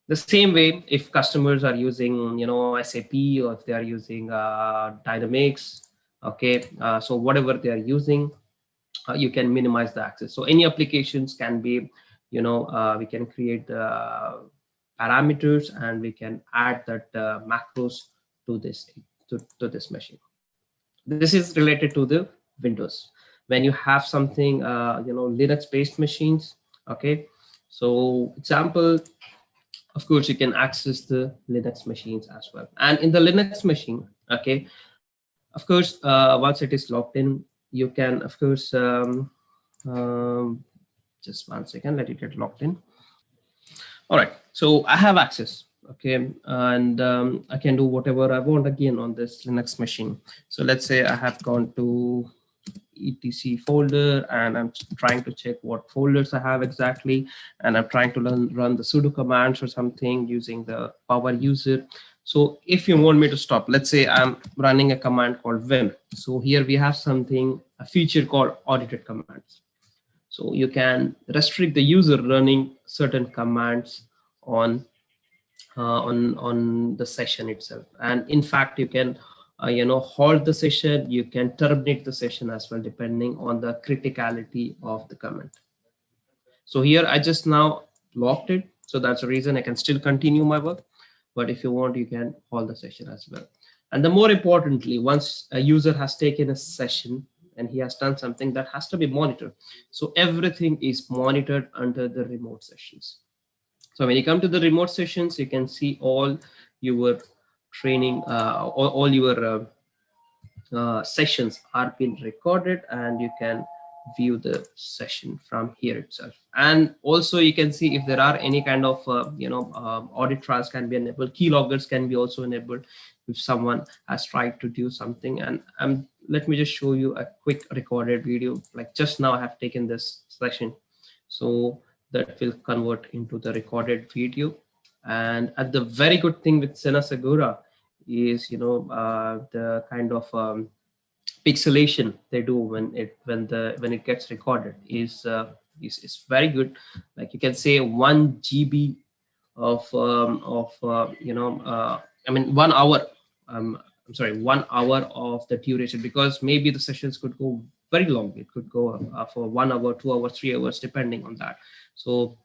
The same way, if customers are using, SAP, or if they are using Dynamics, okay, so whatever they are using, you can minimize the access. So any applications can be, we can create parameters, and we can add that macros to this machine. This is related to the Windows. When you have something, Linux-based machines, okay. So example, of course, you can access the Linux machines as well. And in the Linux machine, okay, of course, once it is logged in, you can, of course, just 1 second, let it get logged in. All right, so I have access, okay, and I can do whatever I want again on this Linux machine. So let's say I have gone to etc folder, and I'm trying to check what folders I have exactly, and I'm trying to run the sudo commands or something using the power user. So if you want me to stop, let's say I'm running a command called vim. So here we have something, a feature called audited commands. So you can restrict the user running certain commands on the session itself. And in fact, you can halt the session, you can terminate the session as well, depending on the criticality of the command. So here I just now locked it, so that's the reason I can still continue my work. But if you want, you can halt the session as well. And the more importantly, once a user has taken a session and he has done something, that has to be monitored. So everything is monitored under the remote sessions. So when you come to the remote sessions, you can see all your training, all your sessions are being recorded, and you can view the session from here itself. And also you can see if there are any kind of audit trials can be enabled, keyloggers can be also enabled if someone has tried to do something. And let me just show you a quick recorded video. Like just now I have taken this session, so that will convert into the recorded video. And the very good thing with Segura is the kind of pixelation they do when it gets recorded is very good. Like you can say 1 GB of I mean 1 hour. I'm sorry, 1 hour of the duration, because maybe the sessions could go very long. It could go for 1 hour, 2 hours, 3 hours, depending on that. So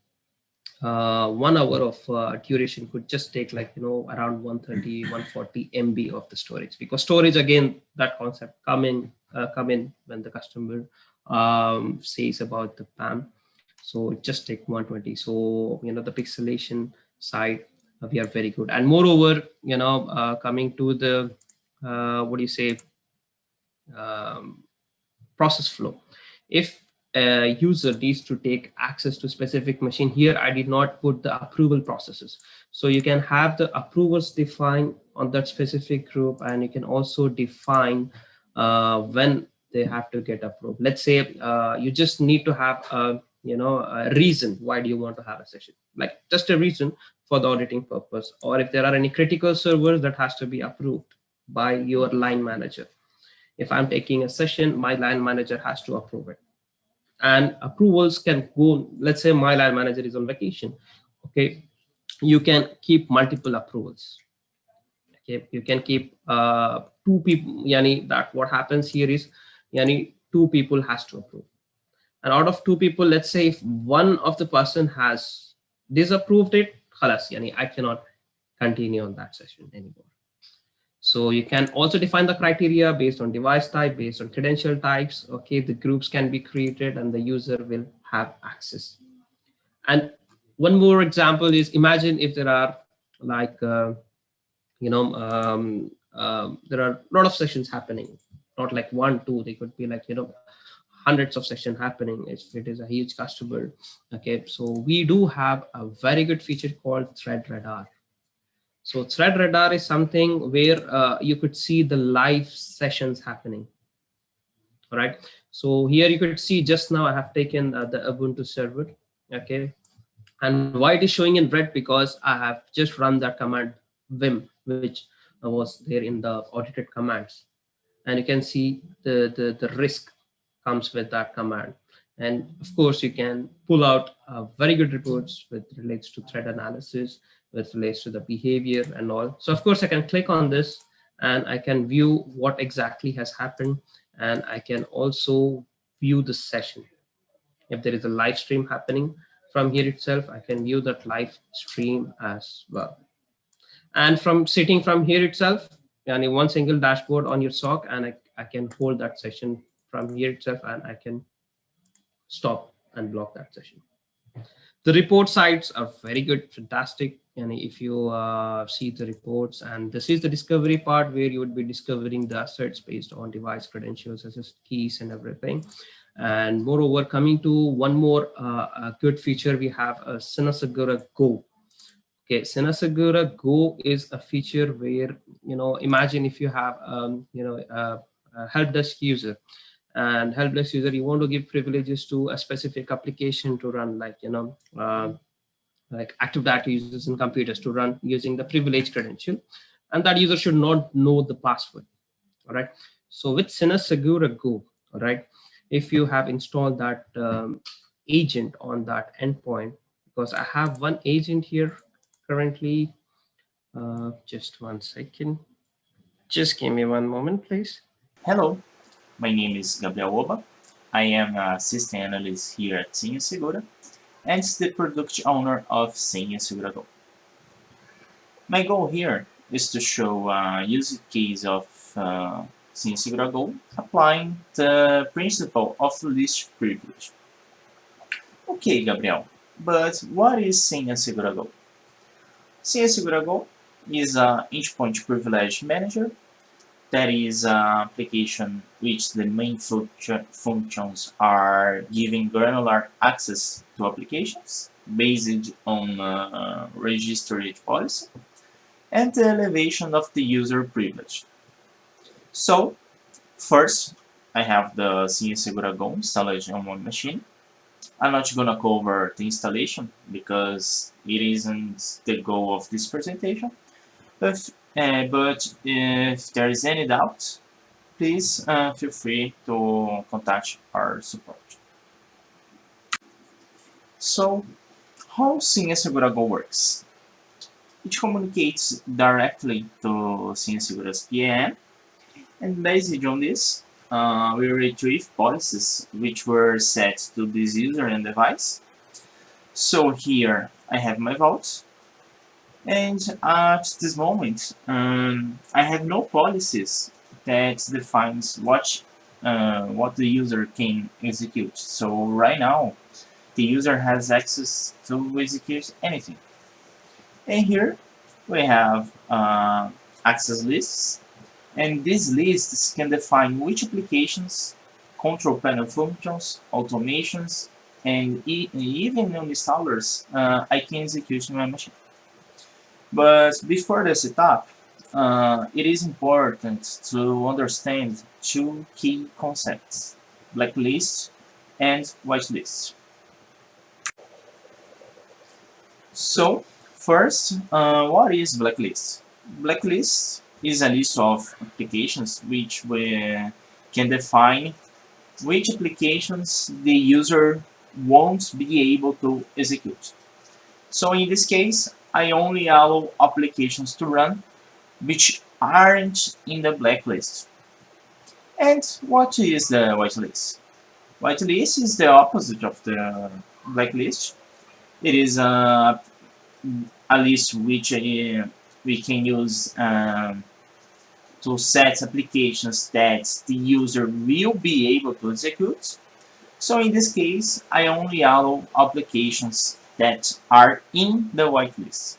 1 hour of duration could just take like around 130 140 MB of the storage, because storage, again, that concept come in when the customer says about the PAM. So it just take 120. So the pixelation side, we are very good. And moreover, coming to the what do you say, process flow. If a user needs to take access to specific machine, here I did not put the approval processes. So you can have the approvers defined on that specific group, and you can also define when they have to get approved. Let's say you just need to have a reason why do you want to have a session, like just a reason for the auditing purpose, or if there are any critical servers that has to be approved by your line manager. If I'm taking a session, my line manager has to approve it. And approvals can go, let's say my line manager is on vacation, okay, you can keep multiple approvals. Okay, you can keep two people. Yani that what happens here is, yani two people has to approve, and out of two people, let's say if one of the person has disapproved it, khalas, yani I cannot continue on that session anymore. So you can also define the criteria based on device type, based on credential types. Okay, the groups can be created and the user will have access. And one more example is, imagine if there are like there are a lot of sessions happening, not like one, two, they could be like, hundreds of sessions happening if it is a huge customer. Okay, so we do have a very good feature called Thread Radar. So Thread Radar is something where you could see the live sessions happening. All right. So here you could see just now I have taken the Ubuntu server. Okay. And why it is showing in red? Because I have just run that command vim, which was there in the audited commands. And you can see the risk comes with that command. And of course, you can pull out very good reports with relates to threat analysis, with relates to the behavior and all. So of course, I can click on this and I can view what exactly has happened. And I can also view the session. If there is a live stream happening from here itself, I can view that live stream as well. And from sitting from here itself, and one single dashboard on your SOC, and I can hold that session from here itself, and I can stop and block that session. The report sites are very good, fantastic. And if you see the reports, and this is the discovery part where you would be discovering the assets based on device credentials, SS keys and everything. And moreover, coming to one more good feature, we have a Segura Go. Okay, Segura Go is a feature where, imagine if you have, a help desk user, and help desk user, you want to give privileges to a specific application to run, like, like Active Directory users and computers to run using the privileged credential, and that user should not know the password. All right. So with Segura Go, all right, if you have installed that agent on that endpoint, because I have one agent here currently, just one second. Just give me one moment, please. Hello, my name is Gabriel Oba. I am a system analyst here at Segura and the product owner of Segura Gold. My goal here is to show a use case of Segura Gold applying the principle of least privilege. Okay, Gabriel, but what is Segura Gold? Segura Gold is an endpoint privilege manager. That is an application which the main functions are giving granular access to applications based on registered policy and the elevation of the user privilege. So, first, I have the Segura Go installed on my machine. I'm not going to cover the installation because it isn't the goal of this presentation. But if there is any doubt, please feel free to contact our support. So, how Segura Go works? It communicates directly to Segura's PAM, and based on this, we retrieve policies which were set to this user and device. So here I have my vault. And at this moment, I have no policies that defines what the user can execute. So right now, the user has access to execute anything. And here we have access lists, and these lists can define which applications, control panel functions, automations, and even installers I can execute in my machine. But before the setup, it is important to understand two key concepts: blacklist and whitelist. So, first, what is blacklist? Blacklist is a list of applications which can define which applications the user won't be able to execute. So in this case, I only allow applications to run which aren't in the blacklist. And what is the whitelist? Whitelist is the opposite of the blacklist. It is a list which we can use to set applications that the user will be able to execute. So in this case, I only allow applications that are in the whitelist.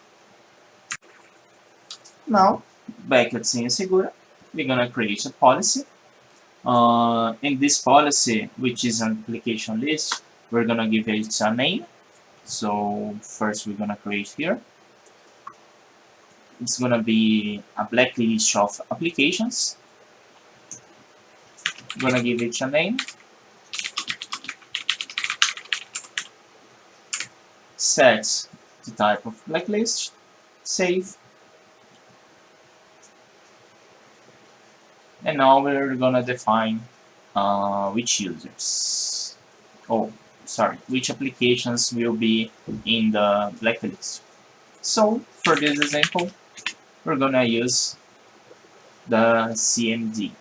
Now, back at Senha Segura, we're gonna create a policy. In this policy, which is an application list, we're gonna give it a name. So first we're gonna create here. It's gonna be a blacklist of applications. I'm gonna give it a name. Set the type of blacklist. Save. And now we're gonna define which users. Oh, sorry, which applications will be in the blacklist. So for this example, we're gonna use the CMD.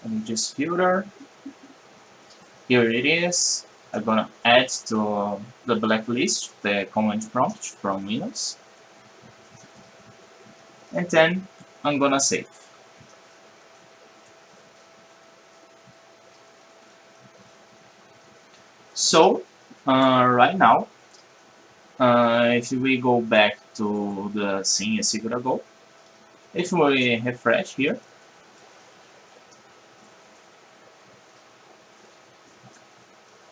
Let me just filter. Here it is. I'm gonna add to the blacklist the command prompt from Windows. And then I'm gonna save. So right now, if we go back to the scene in Segura Gold, if we refresh here,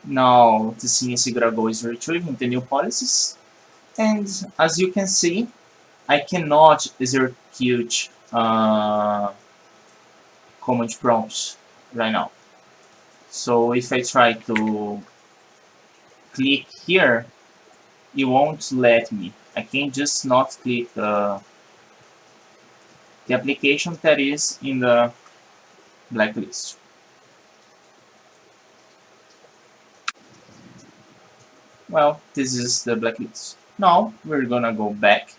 now the scene in Segura Gold is retrieving the new policies, and as you can see, I cannot execute command prompts right now. So if I try to click here, it won't let me. I can just not click the application that is in the blacklist. Well, this is the blacklist. Now we're gonna go back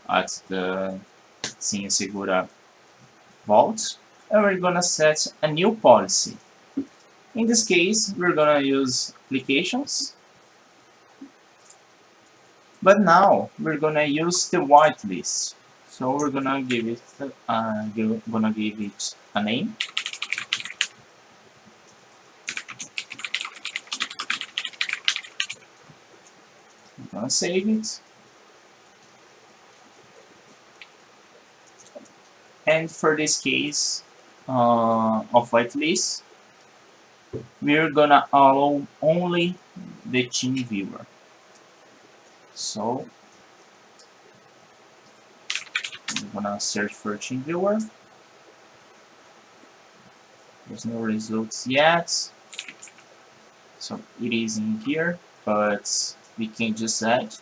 at the Senha Segura vault and we're gonna set a new policy. In this case, we're gonna use applications, but now we're gonna use the whitelist. So we're gonna give it a name. I'm gonna save it. And for this case of whitelist, we're gonna allow only the team viewer. So I'm gonna search for team viewer. There's no results yet. So it is in here, but we can just add.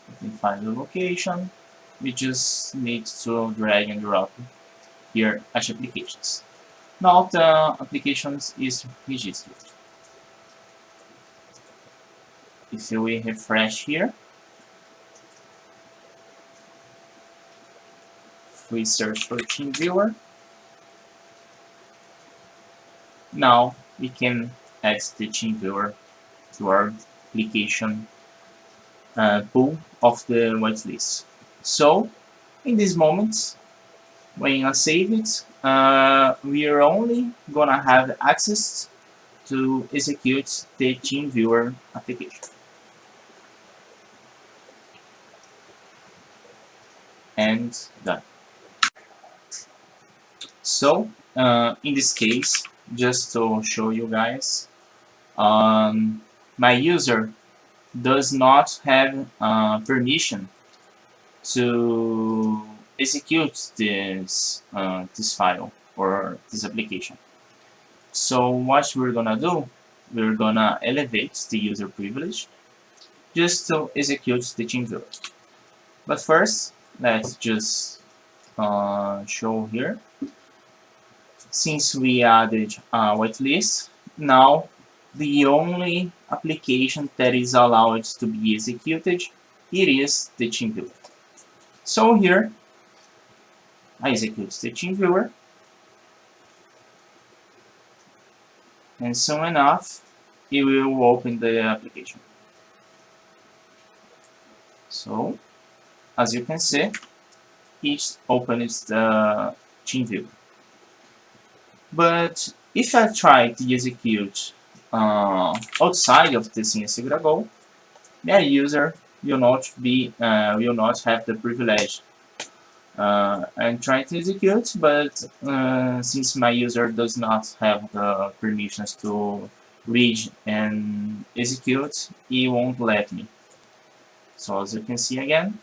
We can find the location. We just need to drag and drop here as applications. Now the applications is registered. If we refresh here, if we search for team viewer, now we can add the team viewer to our application pool of the whitelist. So in this moment, when I save it, we are only gonna have access to execute the team viewer application. And done. So in this case, just to show you guys, my user does not have permission to execute this this file or this application. So what we're gonna do, we're gonna elevate the user privilege just to execute the team viewer. But first, let's just show here. since we added a whitelist, now the only application that is allowed to be executed, it is the TeamViewer. So here, I execute the TeamViewer, and soon enough, it will open the application. So, as you can see, it opens the TeamViewer. But if I try to execute outside of the Segura Gold, the user will not have the privilege. I'm trying to execute, but since my user does not have the permissions to read and execute, he won't let me. So as you can see again,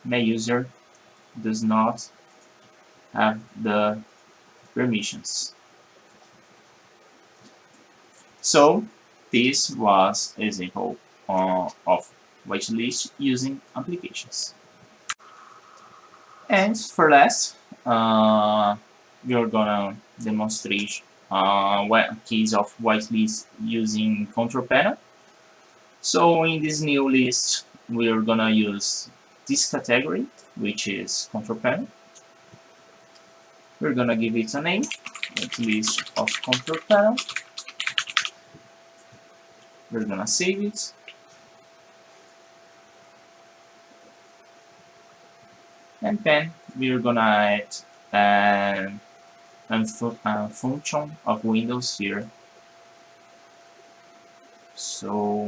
my user does not have the permissions. So this was an example of whitelist using applications. And for last, we're gonna demonstrate a case of whitelist using control panel. So in this new list, we're gonna use this category, which is control panel. We're gonna give it a name, whitelist of control panel. We're gonna save it. And then we're gonna add a function of Windows here. So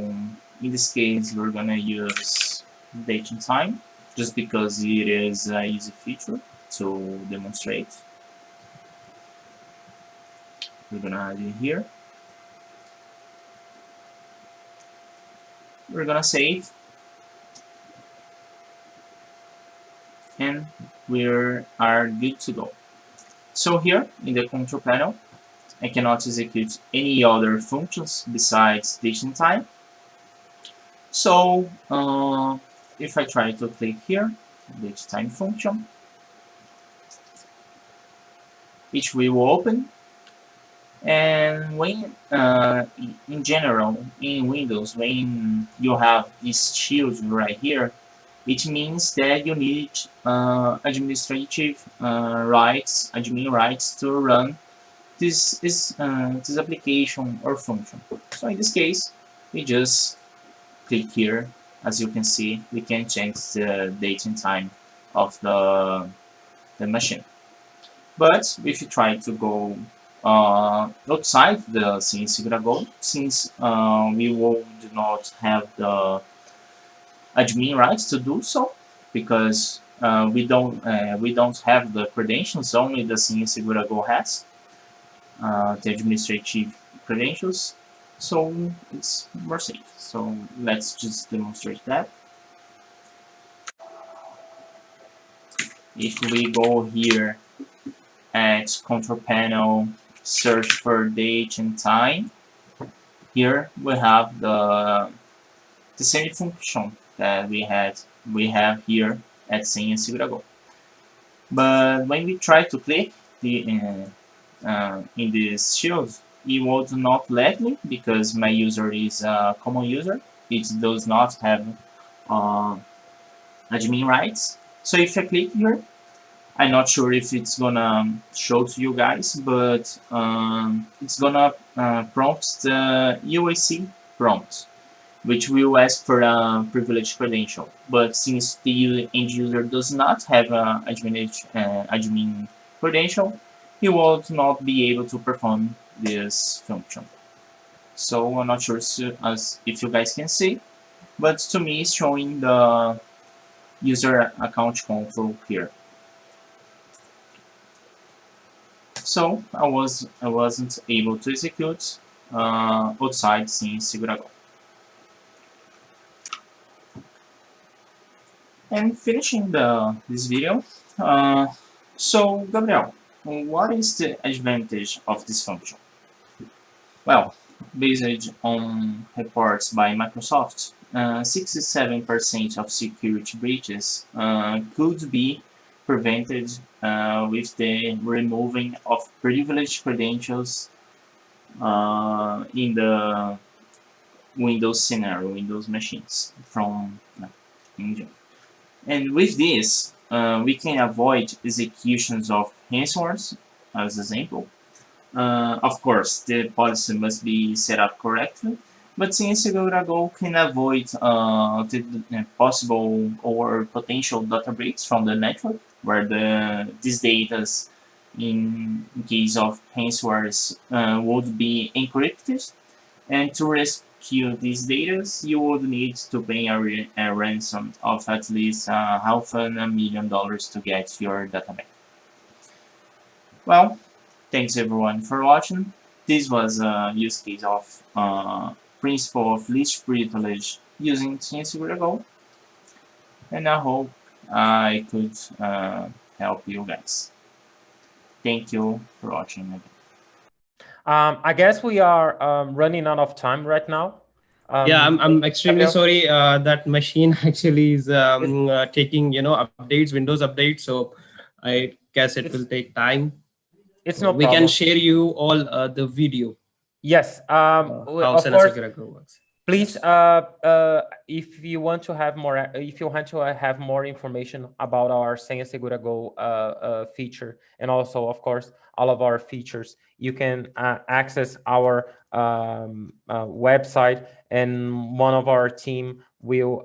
in this case, we're gonna use date and time, just because it is an easy feature to demonstrate. We're gonna add it here. We're gonna save, and we are good to go. So here in the control panel, I cannot execute any other functions besides date and time. So if I try to click here, date time function, it will open. And when in general in Windows, when you have this shield right here, it means that you need administrative rights, admin rights to run this application or function. So in this case, we just click here. As you can see, we can change the date and time of the machine. But if you try to go outside the Segura Gold, since we will not have the admin rights to do so, because we don't have the credentials. Only the Segura Gold has the administrative credentials, so it's more safe. So let's just demonstrate that. If we go here at control panel, search for date and time, here we have the same function that we have here at Segura Gold. But when we try to click in this shield, it would not let me because my user is a common user. It does not have admin rights. So if I click here, I'm not sure if it's gonna show to you guys, but it's gonna prompt the UAC prompt, which will ask for a privileged credential. But since the end user does not have an admin credential, he will not be able to perform this function. So I'm not sure if you guys can see, but to me it's showing the user account control here. So I wasn't able to execute outside Segura Gold. And finishing this video, so Gabriel, what is the advantage of this function? Well, based on reports by Microsoft, 67% of security breaches could be prevented with the removing of privileged credentials in the Windows scenario, Windows machines from Engine. And with this, we can avoid executions of ransomware, as example. Of course, the policy must be set up correctly, but since Segura Gold can avoid the possible or potential data breaks from the network, where these data, in case of ransomware, would be encrypted, and to rescue these data, you would need to pay a ransom of at least $500,000 to get your data back. Well, thanks everyone for watching. This was a use case of principle of least privilege using Segura Gold, and I hope I could help you guys. Thank you for watching. I guess we are running out of time right now. Yeah, I'm extremely sorry. That machine actually is taking updates, Windows updates. So I guess it will take time. It's So no we problem. can share you all the video. Yes. How Of course. Segura Gold works. Please, Yes. if you want to have more information about our Segura Gold feature, and also, of course, all of our features, you can access our website, and one of our team will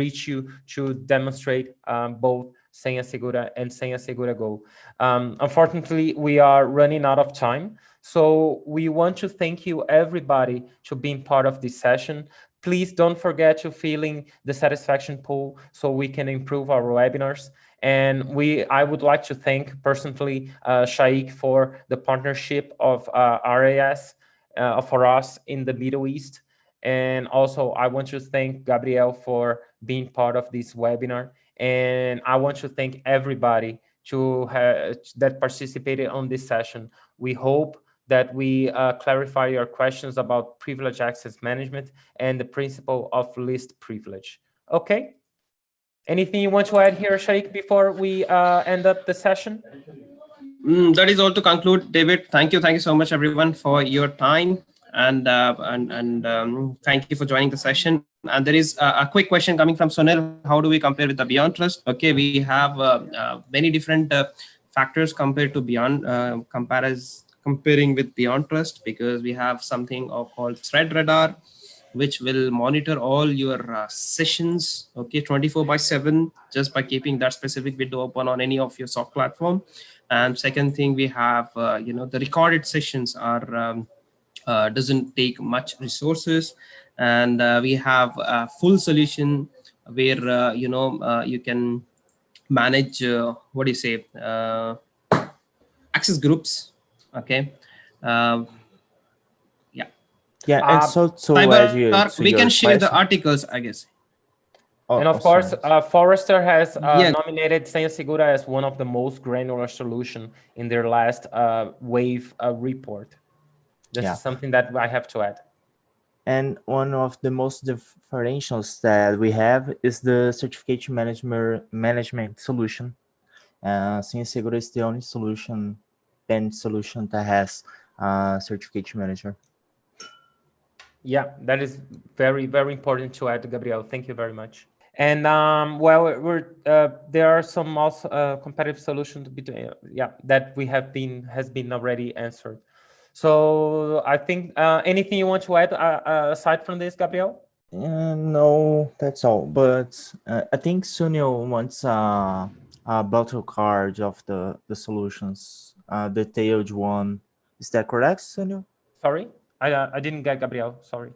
reach you to demonstrate both Senha Segura and Senha Segura Gold. Unfortunately, we are running out of time. So we want to thank you, everybody, to being part of this session. Please don't forget to fill in the satisfaction poll so we can improve our webinars. And I would like to thank personally Shaikh for the partnership of RAS for us in the Middle East. And also, I want to thank Gabriel for being part of this webinar. And I want to thank everybody that participated on this session. We hope that we clarify your questions about privileged access management and the principle of least privilege. Okay. Anything you want to add here, Shaikh, before we end up the session? That is all to conclude, David. Thank you so much, everyone, for your time, and thank you for joining the session. And there is a quick question coming from Sunil. How do we compare with the Beyond Trust? Okay, we have many different factors compared to Beyond comparing with Beyond Trust, because we have something called Threat Radar, which will monitor all your sessions, okay, 24/7, just by keeping that specific window open on any of your SOC platform. And second thing, we have the recorded sessions are doesn't take much resources, and we have a full solution where you can manage what do you say access groups. Okay. Yeah, and so we can share the articles, I guess. And of course, Forrester has nominated Senha Segura as one of the most granular solution in their last wave report. This is something that I have to add. And one of the most differentials that we have is the certification management solution. Senha Segura is the only PAM solution that has certification manager. Yeah, that is very, very important to add, Gabriel. Thank you very much. And well, there are some also competitive solutions that has been already answered. So I think anything you want to add aside from this, Gabriel? No, that's all. But I think Sunil wants a battle card of the solutions, detailed one. Is that correct, Sunil? Sorry, I didn't get Gabriel. Sorry.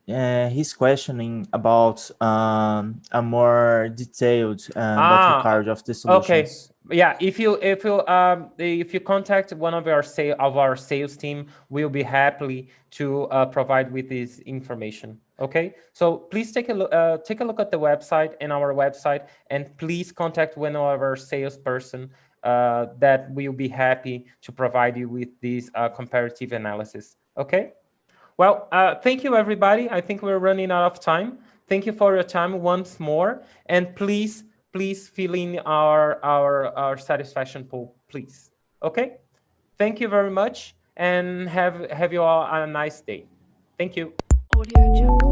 He's questioning about a more detailed battle card of the solutions. Okay. Yeah, if you contact one of our sales team, we'll be happy to provide with this information. Okay, so please take a look at the website and our website, and please contact one of our salesperson that will be happy to provide you with this comparative analysis. Okay. Well, thank you, everybody. I think we're running out of time. Thank you for your time once more, and please fill in our satisfaction poll, please. Okay. Thank you very much, and have you all a nice day. Thank you. Audio Jungle.